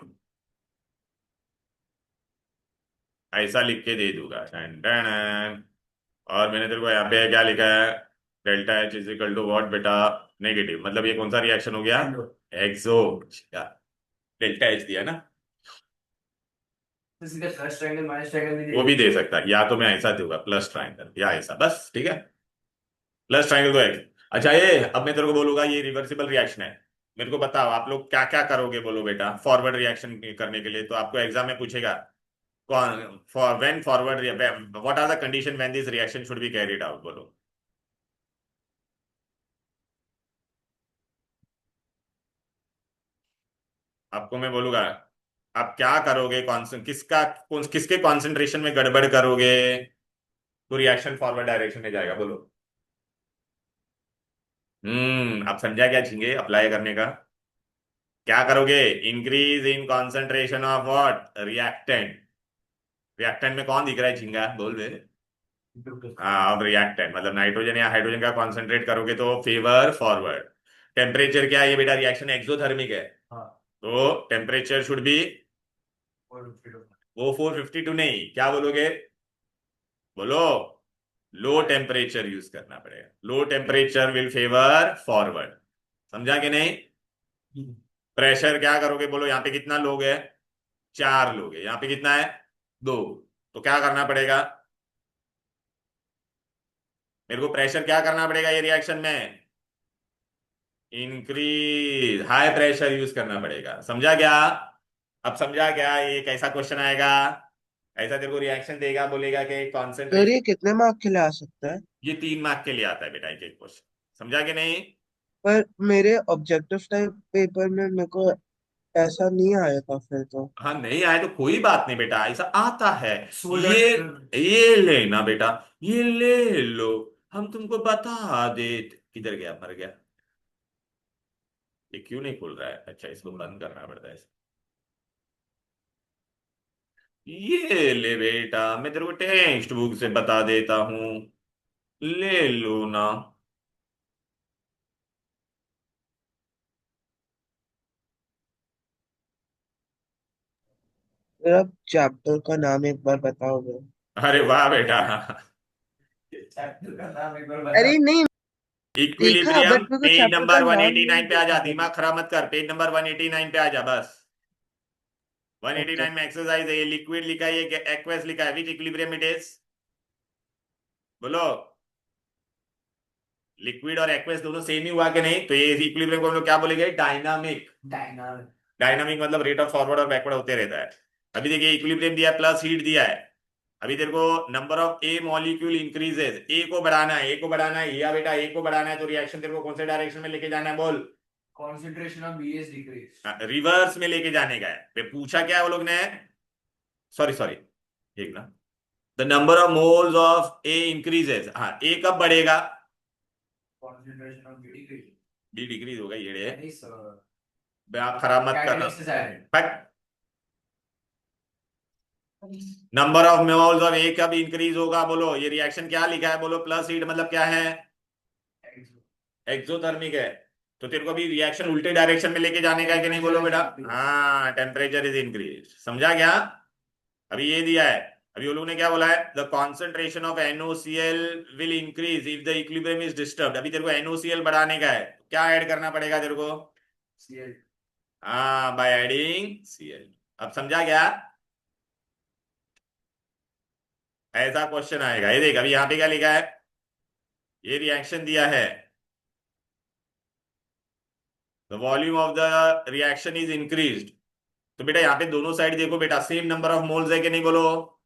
ऐसा लिख के दे दूंगा, डन डन। और मैंने तेरे को यहाँ पे क्या लिखा है, delta H is equal to what बेटा, नेगेटिव, मतलब ये कौन सा रिएक्शन हो गया, एक्सो। डेल्टा H दिया ना, तो सीधे प्लस ट्रायंगल माइनस ट्रायंगल भी वो दे भी दे सकता है, या तो मैं ऐसा दूंगा प्लस ट्राइंगल या ऐसा, बस ठीक है, प्लस ट्राइंगल तो एक्स। अच्छा ये अब मैं तेरे को बोलूंगा ये रिवर्सिबल रिएक्शन है, मेरे को बताओ आप लोग क्या क्या करोगे बोलो बेटा, फॉरवर्ड रिएक्शन करने के लिए तो आपको एग्जाम में पूछेगा, कौन for when forward, what are the condition when this reaction should be carried out बोलो। आपको मैं बोलूंगा, आप क्या करोगे, किसके कॉन्सेंट्रेशन में गड़बड़ करोगे तो रिएक्शन फॉरवर्ड डायरेक्शन में जाएगा बोलो। आप समझा क्या झिंगे अप्लाई करने का, क्या करोगे, increase in concentration of what, reactant. Reactant में कौन दिख रहा है झिंगा बोल बे, हाँ अब रिएक्टेंट मतलब नाइट्रोजन या हाइड्रोजन का कॉन्सेंट्रेट करोगे तो फेवर फॉरवर्ड। टेम्परेचर क्या है, ये बेटा रिएक्शन एक्सोथर्मिक है, हाँ। तो टेम्परेचर शुड बी, और फिर वो 452 नहीं, क्या बोलोगे बोलो, लो टेम्परेचर यूज करना पड़ेगा, low temperature will favour forward. समझा कि नहीं? प्रेशर क्या करोगे बोलो, यहाँ पे कितना लोग है, 4 लोग है, यहाँ पे कितना है, 2, तो क्या करना पड़ेगा, मेरे को प्रेशर क्या करना पड़ेगा ये रिएक्शन में, इंक्रीज हाई प्रेशर यूज करना पड़ेगा। समझा क्या? अब समझा क्या ये कैसा क्वेश्चन आएगा, ऐसा तेरे को रिएक्शन देगा, बोलेगा कि सर कॉन्सेंट्रेशन, ये कितने मार्क के लिए आ सकता है? ये 3 मार्क के लिए आता है बेटा एक एक क्वेश्चन। समझा कि नहीं? पर मेरे ऑब्जेक्टिव टाइप पेपर में मेरे को ऐसा नहीं आया था फिर तो। हाँ नहीं आए तो कोई बात नहीं बेटा, ऐसा आता है। सोल्डर। ये लेना बेटा, ये ले लो, हम तुमको बता दे। किधर गया, मर गया, ये क्यों नहीं खुल रहा है, अच्छा इसको बंद करना पड़ता है। ये ले बेटा, मैं तेरे को टेक्स्ट बुक से बता देता हूँ, ले लो ना। मेरा चैप्टर का नाम एक बार बताओगे? अरे वाह बेटा। चैप्टर का नाम एक बार अरे बता। नहीं, देखा इक्विलिब्रियम बट मेरे को पेज चैप्टर का नंबर नाम 189 नहीं पे आ जा, पता था। दिमाग खराब मत कर, पेज नंबर 189 पे आ जा बस। ओके। 189 में एक्सरसाइज है, ये लिक्विड लिखा है, ये एक्वस लिखा है, विच इक्विलिब्रियम इट इज, बोलो। लिक्विड और एक्वस दोनों सेम ही हुआ कि नहीं? तो ये इक्विलिब्रियम को हम लोग क्या बोलेंगे? डायनामिक। डायनामिक। डायनामिक मतलब रेट ऑफ फॉरवर्ड और बैकवर्ड होते रहता है। अभी देखिए इक्विलिब्रियम दिया है, प्लस हीट दिया है। अभी तेरे को number of A molecule increases, A को बढ़ाना है, ए को बढ़ाना है या बेटा ए को बढ़ाना है, तो रिएक्शन तेरे को कौन से डायरेक्शन में लेके जाना है, बोल। Concentration of B is decrease. Reverse में लेके जाने का है। पूछा क्या है वो लोग ने? सॉरी सॉरी, एक ना, the number of moles of A increases. हाँ, ए कब बढ़ेगा? Concentration of be decrease. Be decrease होगा ये। नहीं सर, आप खराब मत करना। कैटालिस्ट है। But number of moles of A कब इंक्रीज होगा, बोलो। ये रिएक्शन क्या लिखा है, बोलो। प्लस हीट मतलब क्या है? एक्सोथर्मिक है। तो तेरे को अभी रिएक्शन उल्टे डायरेक्शन में लेके जाने का है कि नहीं, बोलो बेटा। हाँ, टेम्परेचर इज इंक्रीज, समझा क्या? अभी ये दिया है, अभी वो लोग ने क्या बोला है? The concentration of NaOCl will increase if the equilibrium is disturbed. अभी तेरे को NaOCl बढ़ाने का है, क्या ऐड करना पड़ेगा तेरे को? सीएल। हाँ, बाय एडिंग Cl। अब समझा क्या? ऐसा क्वेश्चन आएगा, ये देख। अभी यहाँ पे क्या लिखा है? ये रिएक्शन दिया है, the volume of the reaction is increased. तो बेटा यहाँ पे दोनों साइड देखो बेटा, सेम नंबर ऑफ मोल्स है कि नहीं, बोलो।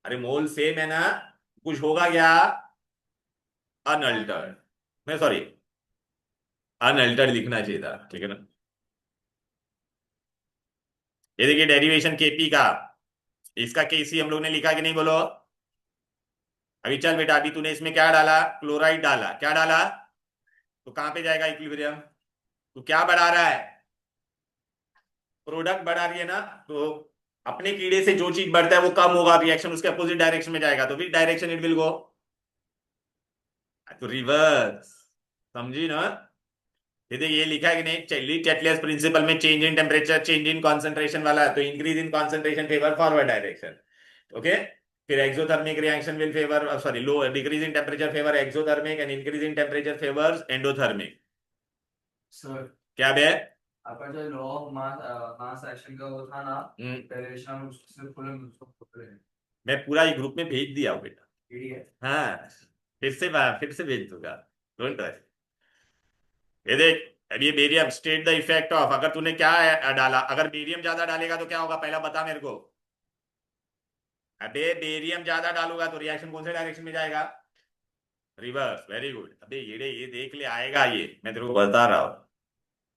अरे मोल सेम है ना, कुछ होगा क्या? अनअल्टर्ड, नहीं सॉरी, अनअल्टर्ड लिखना चाहिए था, ठीक है ना। ये देखिए डेरिवेशन केपी का, इसका केसी हम लोग ने लिखा कि नहीं, बोलो। अभी चल बेटा, अभी तूने इसमें क्या डाला? क्लोराइड डाला, क्या डाला? तो कहां पे जाएगा इक्विलिब्रियम? तो क्या बढ़ा रहा है? प्रोडक्ट बढ़ा रही है ना। तो अपने कीड़े से जो चीज बढ़ता है वो कम होगा, रिएक्शन उसके अपोजिट डायरेक्शन में जाएगा, तो which direction it will go? तो रिवर्स, समझी ना? ये देखिए, ये लिखा है कि नहीं, चैटलियस प्रिंसिपल में change in temperature change in concentration वाला है, तो increase in concentration favour forward direction. Okay. फिर exothermic reaction will favour, sorry, low decrease in temperature favour exothermic and increase in temperature favours endothermic. Sir, क्या बे? आपका जो law of mass mass action का वो था ना, हम्म, डेरिवेशन हम उससे उसको खोल रहे हैं। मैं पूरा ये ग्रुप में भेज दिया हूँ बेटा। यही है। हाँ, फिर से भेज दूंगा, डोंट वरी। ये देख, अब ये barium state the effect of, अगर तूने क्या डाला, अगर बेरियम ज्यादा डालेगा तो क्या होगा, पहला बता मेरे को। अबे बेरियम ज्यादा डालूंगा तो रिएक्शन कौन से डायरेक्शन में जाएगा? Reverse, very good. अबे ये देख ले, आएगा ये, मैं तेरे को बता रहा हूँ।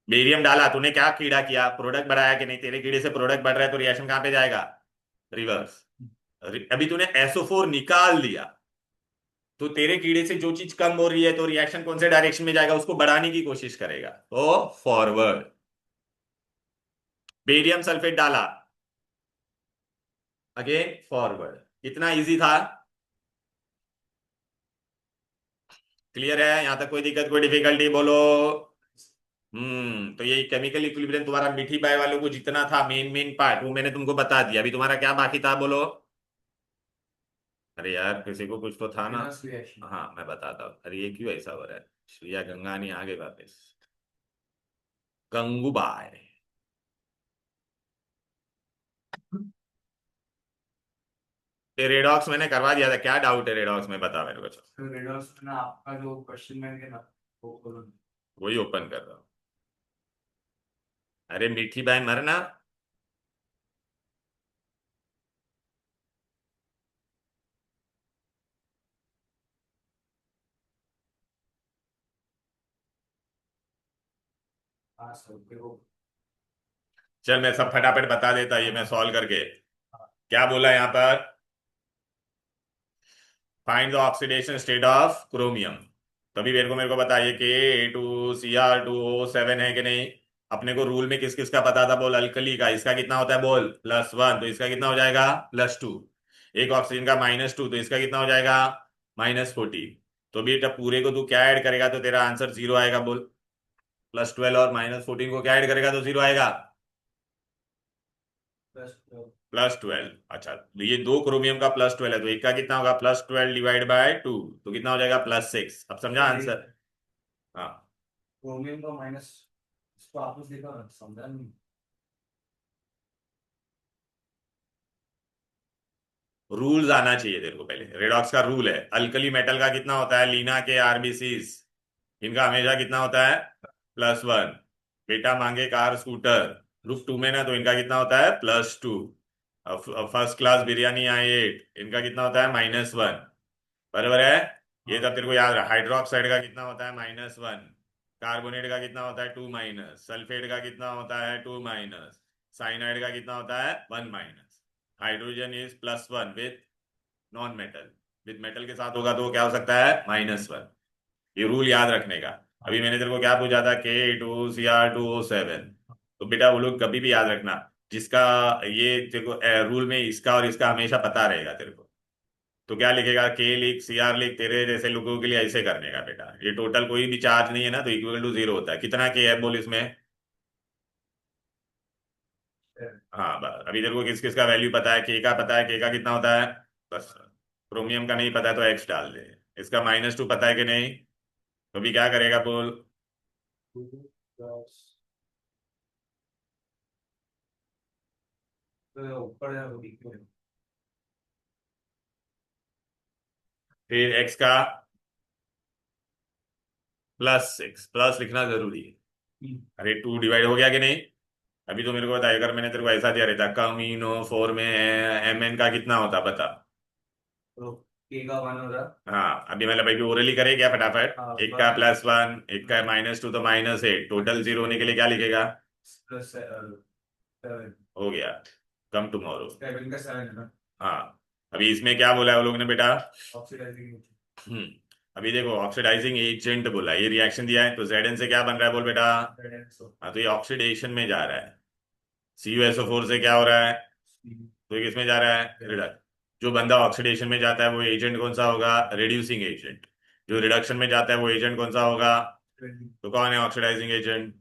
बेरियम डाला तूने, क्या कीड़ा किया? प्रोडक्ट बढ़ाया कि नहीं? तेरे कीड़े से प्रोडक्ट बढ़ रहा है तो रिएक्शन कहां पे जाएगा? रिवर्स। अभी तूने SO4 निकाल दिया, तो तेरे कीड़े से जो चीज कम हो रही है तो रिएक्शन कौन से डायरेक्शन में जाएगा? उसको बढ़ाने की कोशिश करेगा, तो फॉरवर्ड। बेरियम सल्फेट डाला, अगेन फॉरवर्ड। इतना इजी था, क्लियर है? यहां तक कोई दिक्कत, कोई डिफिकल्टी, बोलो। तो ये केमिकल इक्विलिब्रियम तुम्हारा मीठी बाय वालों को जितना था, मेन मेन पार्ट वो मैंने तुमको बता दिया। अभी तुम्हारा क्या बाकी था, बोलो। अरे यार, किसी को कुछ तो था ना। Reverse reaction. हाँ, मैं बताता हूँ। अरे ये क्यों ऐसा हो रहा है? श्रेया गंगानी आ गए वापस, गंगूबाई। ये रेडॉक्स मैंने करवा दिया था, क्या डाउट है रेडॉक्स में, बता मेरे को। तो रिवर्स में ना आपका जो क्वेश्चन बैंक है ना, वो खोलो। वही ओपन कर रहा हूँ। अरे मीठी बाई मरना। हाँ सर, देखो। चल मैं सब फटाफट बता देता, ये मैं सॉल्व करके। क्या बोला यहाँ पर? Find the oxidation state of chromium. तभी मेरे को बताइए कि A2Cr2O7 है कि नहीं। अपने को रूल में किस किस का पता था, बोल। अल्कली का इसका कितना होता है, बोल, +1, तो इसका कितना हो जाएगा, +2। एक ऑक्सीजन का -2, तो इसका कितना हो जाएगा, -40। तो बेटा पूरे को तू क्या ऐड करेगा तो तेरा आंसर 0 आएगा, बोल। +12 और -14 को क्या ऐड करेगा तो 0 आएगा? बस +12। अच्छा, तो ये 2 क्रोमियम का +12 है, तो एक का कितना होगा? +12 डिवाइड बाय 2, तो कितना हो जाएगा? +6। अब समझा आंसर? हाँ, क्रोमियम का माइनस, इसको आपस देखा समझा नहीं। रूल्स आना चाहिए तेरे को पहले। रेडॉक्स का रूल है, अल्कली मेटल का कितना होता है? लीना के आरबीसीज, इनका हमेशा कितना होता है? +1। बेटा मांगे कार स्कूटर ग्रुप 2 में ना, तो इनका कितना होता है? +2। फर्स्ट क्लास बिरयानी आई 8, इनका कितना होता है? -1। बराबर है? ये तब तेरे को याद रहा। हाइड्रोक्साइड का कितना होता है? -1। कार्बोनेट का कितना होता है? 2-। सल्फेट का कितना होता है? 2-। साइनाइड का कितना होता है? 1-। Hydrogen is +1 with non metal, with metal के साथ होगा तो वो क्या हो सकता है? -1। ये रूल याद रखने का। अभी मैंने तेरे को क्या पूछा था? K2Cr2O7। तो बेटा वो लोग कभी भी याद रखना, जिसका ये तेरे को रूल में इसका और इसका हमेशा पता रहेगा तेरे को। तो क्या लिखेगा? K लिख, Cr लिख, तेरे जैसे लोगों के लिए ऐसे करने का बेटा। ये टोटल कोई भी चार्ज नहीं है ना, तो इक्वल टू 0 होता है। कितना K है बोल इसमें? हाँ बस, अभी तेरे को किस किस का वैल्यू पता है? K का पता है, K का कितना होता है? बस। क्रोमियम का नहीं पता है तो X डाल दे। इसका -2 पता है कि नहीं? तो अभी क्या करेगा बोल? तो ऊपर है वो लिखो। फिर X का +6, प्लस लिखना जरूरी है। अरे 2 डिवाइड हो गया कि नहीं? अभी तो मेरे को बता, अगर मैंने तेरे को ऐसा दिया रहता कमीनो 4 में Mn का कितना होता बता? तो K का 1 हो रहा। हाँ, अभी मतलब भाई ओरली करे क्या फटाफट? हाँ, एक का one। +1, एक का -2, तो -8, टोटल 0 होने के लिए क्या लिखेगा? प्लस 7। हो गया, कम टुमारो। 7 का 7 है ना। हाँ, अभी इसमें क्या बोला है वो लोग ने बेटा? ऑक्सीडाइजिंग। हम्म, अभी देखो ऑक्सीडाइजिंग एजेंट बोला, ये रिएक्शन दिया है, तो Zn से क्या बन रहा है बोल बेटा? हाँ, तो ये ऑक्सीडेशन में जा रहा है। CuSO4 से क्या हो रहा है? तो ये किसमें जा रहा है? रिडक्ट। जो बंदा ऑक्सीडेशन में जाता है वो एजेंट कौन सा होगा? Reducing agent. जो रिडक्शन में जाता है वो एजेंट कौन सा होगा? तो कौन है ऑक्सीडाइजिंग एजेंट?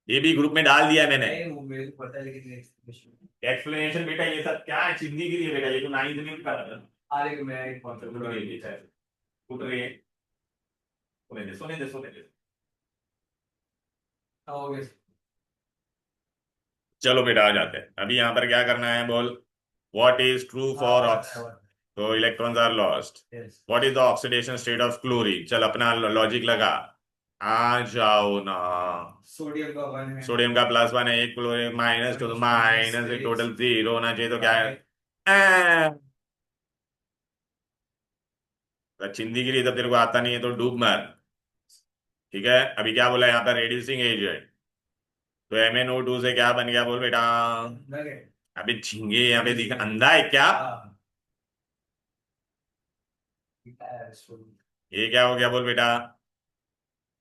ये भी ग्रुप में डाल दिया है मैंने। नहीं, वो मेरे को पता है लेकिन एक्सप्लेनेशन बेटा ये सब क्या है? चिंदी के लिए बेटा, ये तो 9th में भी पढ़ा था। अरे मैं एक कॉन्सेप्ट उठ रही है, उठ रही है। सोने दे, सोने दे, सोने दे। हो गया। चलो बेटा आ जाते हैं। अभी यहाँ पर क्या करना है बोल? What is true for ox? तो electrons are lost. Yes. What is the oxidation state of chlorine? चल अपना लॉजिक लगा। आ जाओ ना। सोडियम का 1 है। सोडियम का +1 है, एक क्लोरीन -2, तो माइनस एक, टोटल 0 होना चाहिए, तो क्या है? चिंदी के लिए तब तेरे को आता नहीं है तो डूब मर। ठीक है, अभी क्या बोला यहाँ पर? Reducing agent. तो MnO2 से क्या बन गया बोल बेटा? लगे। अबे झिंगे, यहाँ पे दिखा, अंधा है क्या? हाँ। ये क्या हो गया बोल बेटा?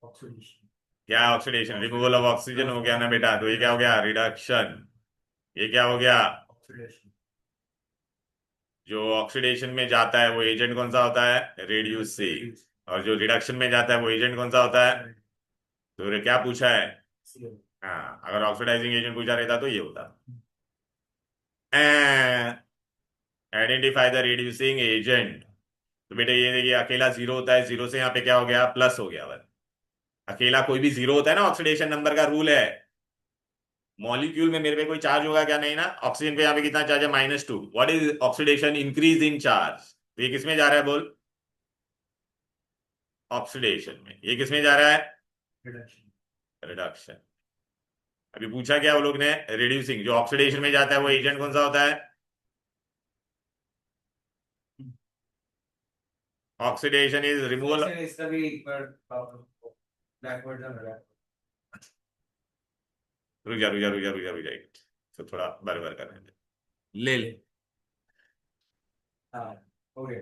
ऑक्सीडेशन। क्या ऑक्सीडेशन? रिमूवल ऑफ ऑक्सीजन हो गया ना बेटा, तो ये क्या हो गया? रिडक्शन। ये क्या हो गया? ऑक्सीडेशन। जो ऑक्सीडेशन में जाता है वो एजेंट कौन सा होता है? रेड्यूसिंग। और जो रिडक्शन में जाता है वो एजेंट कौन सा होता है? तो ये क्या पूछा है? हाँ, अगर ऑक्सीडाइजिंग एजेंट पूछा रहता तो ये होता। Identify the reducing agent. तो बेटा ये देखिए, अकेला 0 होता है, 0 से यहाँ पे क्या हो गया? प्लस हो गया। वन, अकेला कोई भी 0 होता है ना, ऑक्सीडेशन नंबर का रूल है। मॉलिक्यूल में मेरे पे कोई चार्ज होगा क्या? नहीं ना। ऑक्सीजन पे यहाँ पे कितना चार्ज है? -2। What is oxidation? Increase in charge. तो ये किसमें जा रहा है बोल? ऑक्सीडेशन में। ये किसमें जा रहा है? रिडक्शन। अभी पूछा क्या वो लोग ने? रिड्यूसिंग। जो ऑक्सीडेशन में जाता है वो एजेंट कौन सा होता है? Oxidation is removal. इसका भी एक बार बैकवर्ड है। रुक जा, रुक जा, रुक जा, रुक जा, रुक जा, तो थोड़ा बराबर करने दे। ले ले। हाँ, हो गया।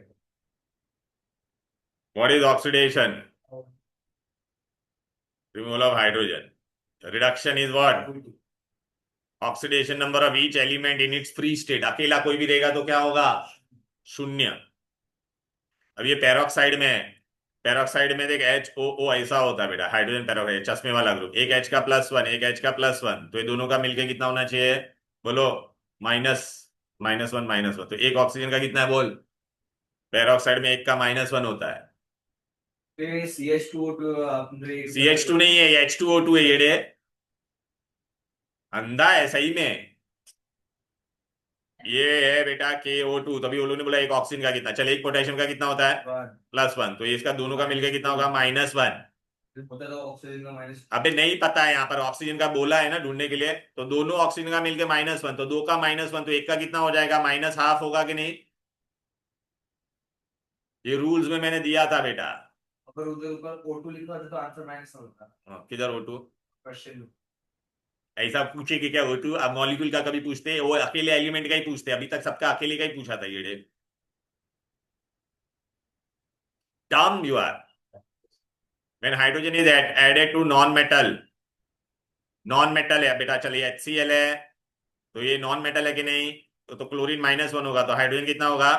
What is oxidation? Removal of hydrogen. Reduction is what? Oxidation number of each element in its free state. अकेला कोई भी रहेगा तो क्या होगा? 0। अब ये पेरोक्साइड में है, पेरोक्साइड में देख एच ओ ओ ऐसा होता है बेटा, हाइड्रोजन पेरोक्साइड चश्मे वाला ग्रुप, एक एच का +1 एक एच का +1, तो ये दोनों का मिलके कितना होना चाहिए बोलो, माइनस -1 तो एक ऑक्सीजन का कितना है बोल, पेरोक्साइड में एक का -1 होता है। फिर CH2O2 अपने CH2 नहीं है, ये H2O2 है, ये अंधा है सही में, ये है बेटा KO2, तभी वो लोगों ने बोला एक ऑक्सीजन का कितना, चल एक पोटेशियम का कितना होता है +1, तो ये इसका दोनों का मिलके कितना होगा -1। होता है तो ऑक्सीजन का माइनस। अबे नहीं पता है, यहाँ पर ऑक्सीजन का बोला है ना ढूंढने के लिए, तो दोनों ऑक्सीजन का मिलके -1, तो दो का -1 तो एक का कितना हो जाएगा, -½ होगा कि नहीं, ये रूल्स में मैंने दिया था बेटा। अगर उधर ऊपर O2 लिखा होता तो आंसर माइनस होता किधर O2, क्वेश्चन में। ऐसा पूछे कि क्या O2, अब मॉलिक्यूल का कभी पूछते वो अकेले एलिमेंट का ही पूछते, अभी तक सबका अकेले का ही पूछा था ये term you are, when hydrogen is added to non metal, non metal है बेटा, चलिए HCl है, तो ये नॉन मेटल है कि नहीं, तो क्लोरीन -1 होगा, तो हाइड्रोजन कितना होगा,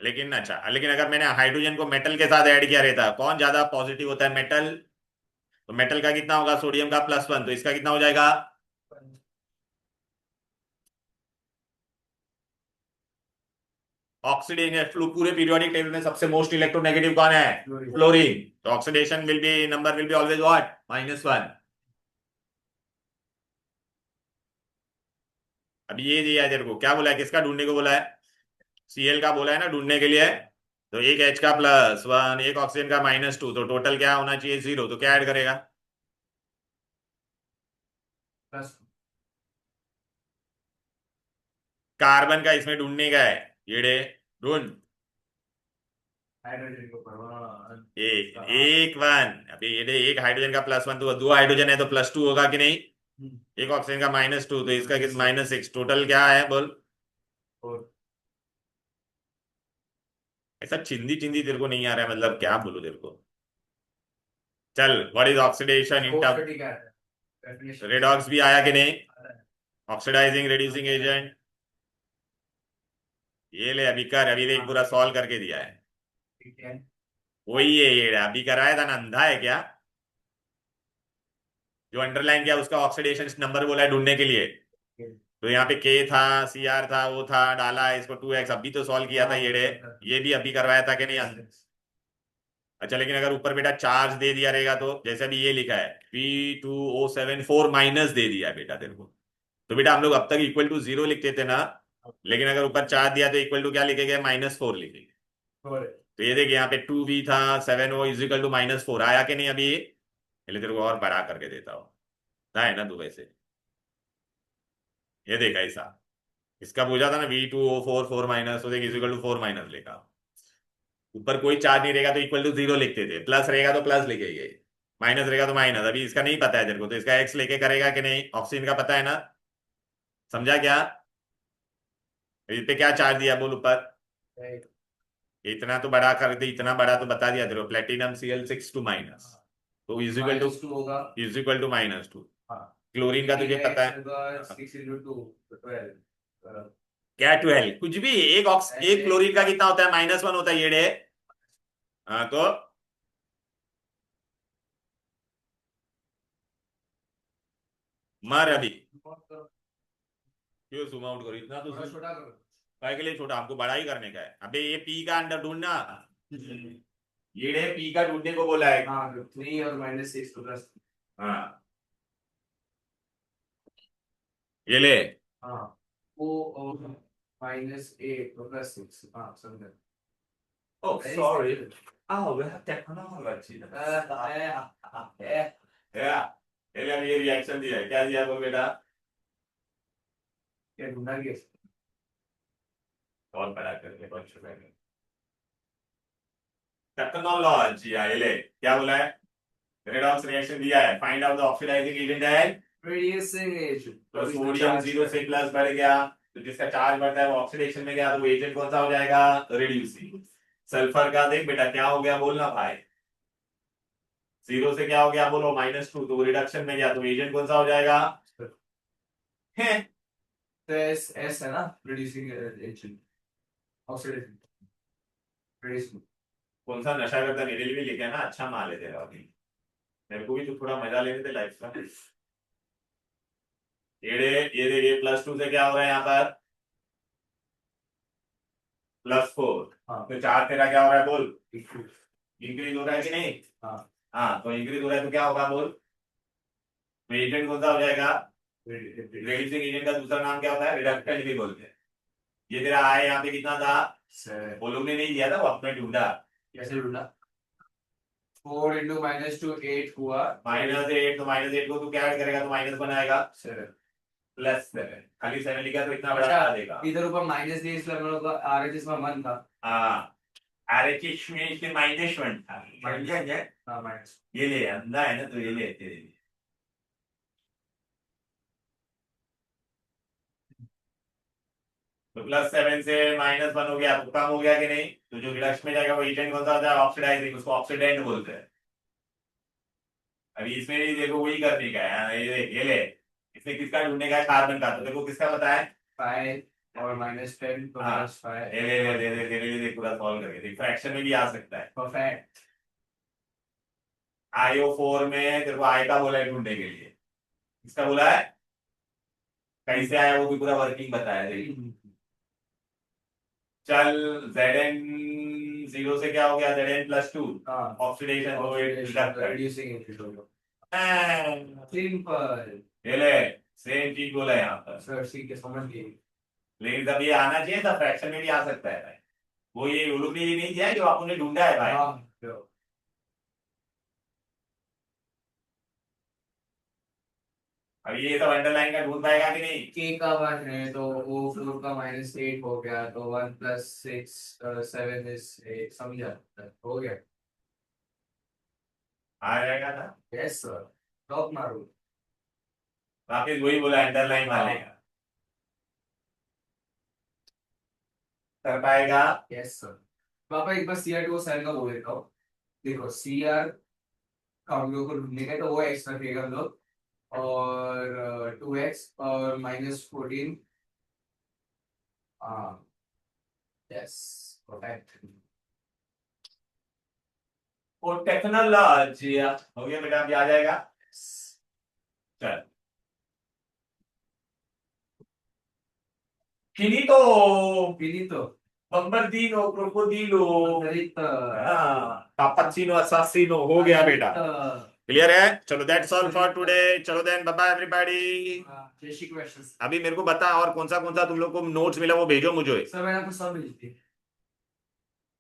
लेकिन अच्छा, लेकिन अगर मैंने हाइड्रोजन को मेटल के साथ ऐड किया रहता, कौन ज्यादा पॉजिटिव होता है, मेटल, तो मेटल का कितना होगा, सोडियम का +1, तो इसका कितना हो जाएगा, ऑक्सीडेशन पूरे पीरियोडिक टेबल में सबसे मोस्ट इलेक्ट्रोनेगेटिव कौन है, फ्लोरीन, तो oxidation will be number will be always what, -1। अब ये दिया है तेरे को, क्या बोला है, किसका ढूंढने को बोला है, Cl का बोला है ना ढूंढने के लिए, तो एक H का +1 एक ऑक्सीजन का -2, तो टोटल क्या होना चाहिए 0, तो क्या ऐड करेगा, प्लस कार्बन का इसमें ढूंढने का है, ये ढूंढ, हाइड्रोजन को परमाणु एक एक 1, अभी ये एक हाइड्रोजन का +1, तो दो हाइड्रोजन है तो +2 होगा कि नहीं, एक ऑक्सीजन का -2, तो इसका -6, टोटल क्या है बोल, और ऐसा चिंदी चिंदी तेरे को नहीं आ रहा है, मतलब क्या बोलूं तेरे को, चल what is oxidation in term, ठीक है डेफिनेशन रेडॉक्स भी आया कि नहीं, ऑक्सीडाइजिंग रेड्यूसिंग एजेंट, ये ले अभी कर, अभी देख पूरा सॉल्व करके दिया है, ठीक है। वही है ये अभी कराया था ना, अंधा है क्या, जो अंडरलाइन किया उसका ऑक्सीडेशन नंबर बोला है ढूंढने के लिए, तो यहाँ पे K था, Cr था, वो था, डाला है इसको 2x, अभी तो सॉल्व किया था ये भी अभी करवाया था कि नहीं, अच्छा, लेकिन अगर ऊपर बेटा चार्ज दे दिया रहेगा, तो जैसे अभी ये लिखा है P2O7 माइनस दे दिया है बेटा तेरे को, तो बेटा हम लोग अब तक =0 लिखते थे ना, लेकिन अगर ऊपर चार्ज दिया तो इक्वल टू क्या लिखेंगे, -4 लिखेंगे, तो ये देख यहाँ पे 2V था, 7O = -4 आया कि नहीं अभी, पहले तेरे को और बड़ा करके देता हूँ, है ना तू वैसे, ये देखा ऐसा, इसका पूछा था ना V2O4 तो देख =4 लिखा, ऊपर कोई चार्ज नहीं रहेगा तो =0 लिखते थे, प्लस रहेगा तो प्लस लिखेंगे, माइनस रहेगा तो माइनस, अभी इसका नहीं पता है तेरे को, तो इसका एक्स लेके करेगा कि नहीं, ऑक्सीजन का पता है ना, समझा क्या, इस पे क्या चार्ज दिया बोल ऊपर, इतना तो बड़ा कर दे, इतना बड़ा तो बता दिया तेरे को, प्लेटिनम Cl6 -, तो -2 होगा। इज इक्वल टू -2, हाँ क्लोरीन का तुझे पता है, होगा 6 × 2 12 क्या 12 कुछ भी, एक क्लोरीन का कितना होता है, -1 होता है ये, हाँ तो मर अभी, क्यों जूम आउट करो इतना, तो थोड़ा छोटा करो। काय के लिए छोटा, हमको बड़ा ही करने का है, अबे ये पी का अंडर ढूंढना, ये पी का ढूंढने को बोला है, हाँ 3 और -6 तो प्लस। हाँ ये ले, हाँ वो -8 तो +6 हाँ समझा। oh sorry, oh we have technology, ये रिएक्शन दिया है, क्या दिया बोल बेटा, क्या ढूंढा गया। और बड़ा करके कुछ टेक्नोलॉजी आइले, क्या बोला है, रेडॉक्स रिएक्शन दिया है, find out the oxidising agent है, रेडिएशन एजेंट तो सोडियम 0 से प्लस बढ़ गया, तो जिसका चार्ज बढ़ता है वो ऑक्सीडेशन में गया, तो वो एजेंट कौन सा हो जाएगा, रिड्यूसिंग, सल्फर का देख बेटा क्या हो गया बोलना भाई, 0 से क्या हो गया बोलो -2, तो वो रिडक्शन में गया, तो एजेंट कौन सा हो जाएगा, है तो एस है ना, रिड्यूसिंग एजेंट ऑक्सीडेशन रेडिएशन कौन सा नशा करता मेरे लिए भी लेके आना, अच्छा माल है तेरा अभी, मेरे को भी तो थोड़ा मजा लेने दे लाइफ का। ये देखिए +2 से क्या हो रहा है यहाँ पर, +4। हाँ। तो 4 तेरा क्या हो रहा है बोल, इंक्रीज हो रहा है कि नहीं। हाँ। हाँ तो इंक्रीज हो रहा है तो क्या होगा बोल, तो एजेंट कौन सा हो जाएगा, रेड्यूसिंग एजेंट का दूसरा नाम क्या होता है, रिडक्टेंट भी बोलते हैं। ये तेरा आय यहाँ पे कितना था, वो लोग ने नहीं दिया था, वो अपने ढूंढा। कैसे ढूंढा, 4 into -2 8 हुआ, -8, तो -8 को तू क्या ऐड करेगा तो माइनस बनाएगा, 7। +7, खाली 7 लिखा तो इतना बड़ा अच्छा, बना देगा। इधर ऊपर माइनस दिए इसलिए हम लोग का RHS में 1 था। हाँ RHS में इसके -1 था, समझे क्या? हाँ माइनस। ये ले अंधा है ना, तो ये ले तेरे लिए। तो +7 से -1 हो गया तो कम हो गया कि नहीं, तो जो रिडक्शन में जाएगा वो एजेंट कौन सा होता है, ऑक्सीडाइजिंग, उसको ऑक्सीडेंट बोलते हैं। अभी इसमें भी देखो वही करने का है, ये ले, इसमें किसका ढूंढने का है, कार्बन का, तो देखो किसका पता है, 5 और -10 तो हाँ। -5। ले पूरा सॉल्व करके देख, फ्रैक्शन में भी आ सकता है। परफेक्ट। IO4 में तेरे को आई का बोला है ढूंढने के लिए, किसका बोला है, कैसे आया वो भी पूरा वर्किंग बताया देखिए। चल Zn 0 से क्या हो गया, Zn+2 हाँ, ऑक्सीडेशन हो गई, reducing it to हाँ, simple। ये ले सेम चीज बोला है यहाँ पर, सर सी के समझ गए। लेकिन तब ये आना चाहिए था, फ्रैक्शन में भी आ सकता है भाई, वो ये उलूप ने ये नहीं किया है जो आपने ढूंढा है भाई। हाँ, अब ये सब अंडरलाइन का ढूंढ पाएगा कि नहीं, के का 1 है तो वो 4 का -8 हो गया, तो 1 + 6 7 इज 8, समझा, हो गया। आ जाएगा था, यस सर, टॉप मारो। वापिस वही बोला अंडरलाइन वाले का, कर पाएगा। Yes sir. पापा एक बार CR2 को साइन का बोल देता हूँ। देखो CR का हम लोग को ढूंढने का है, तो वो एक्स रखेगा हम लोग, और 2x और -14। हाँ, यस, परफेक्ट। वो टेक्नोलॉजी हो गया बेटा, अभी आ जाएगा। चल फिनितो, फिनितो। बम्बरदिनो, क्रोकोडिलो, Margarita। कापाचिनो, असासिनो, हो गया बेटा, क्लियर है। चलो दैट्स ऑल फॉर टुडे, चलो देन बाय बाय एवरीबॉडी। जैसी क्वेश्चंस अभी मेरे को बता और कौन सा तुम लोग को नोट्स मिला वो भेजो मुझे। सर, मैंने आपको सब भेज दी।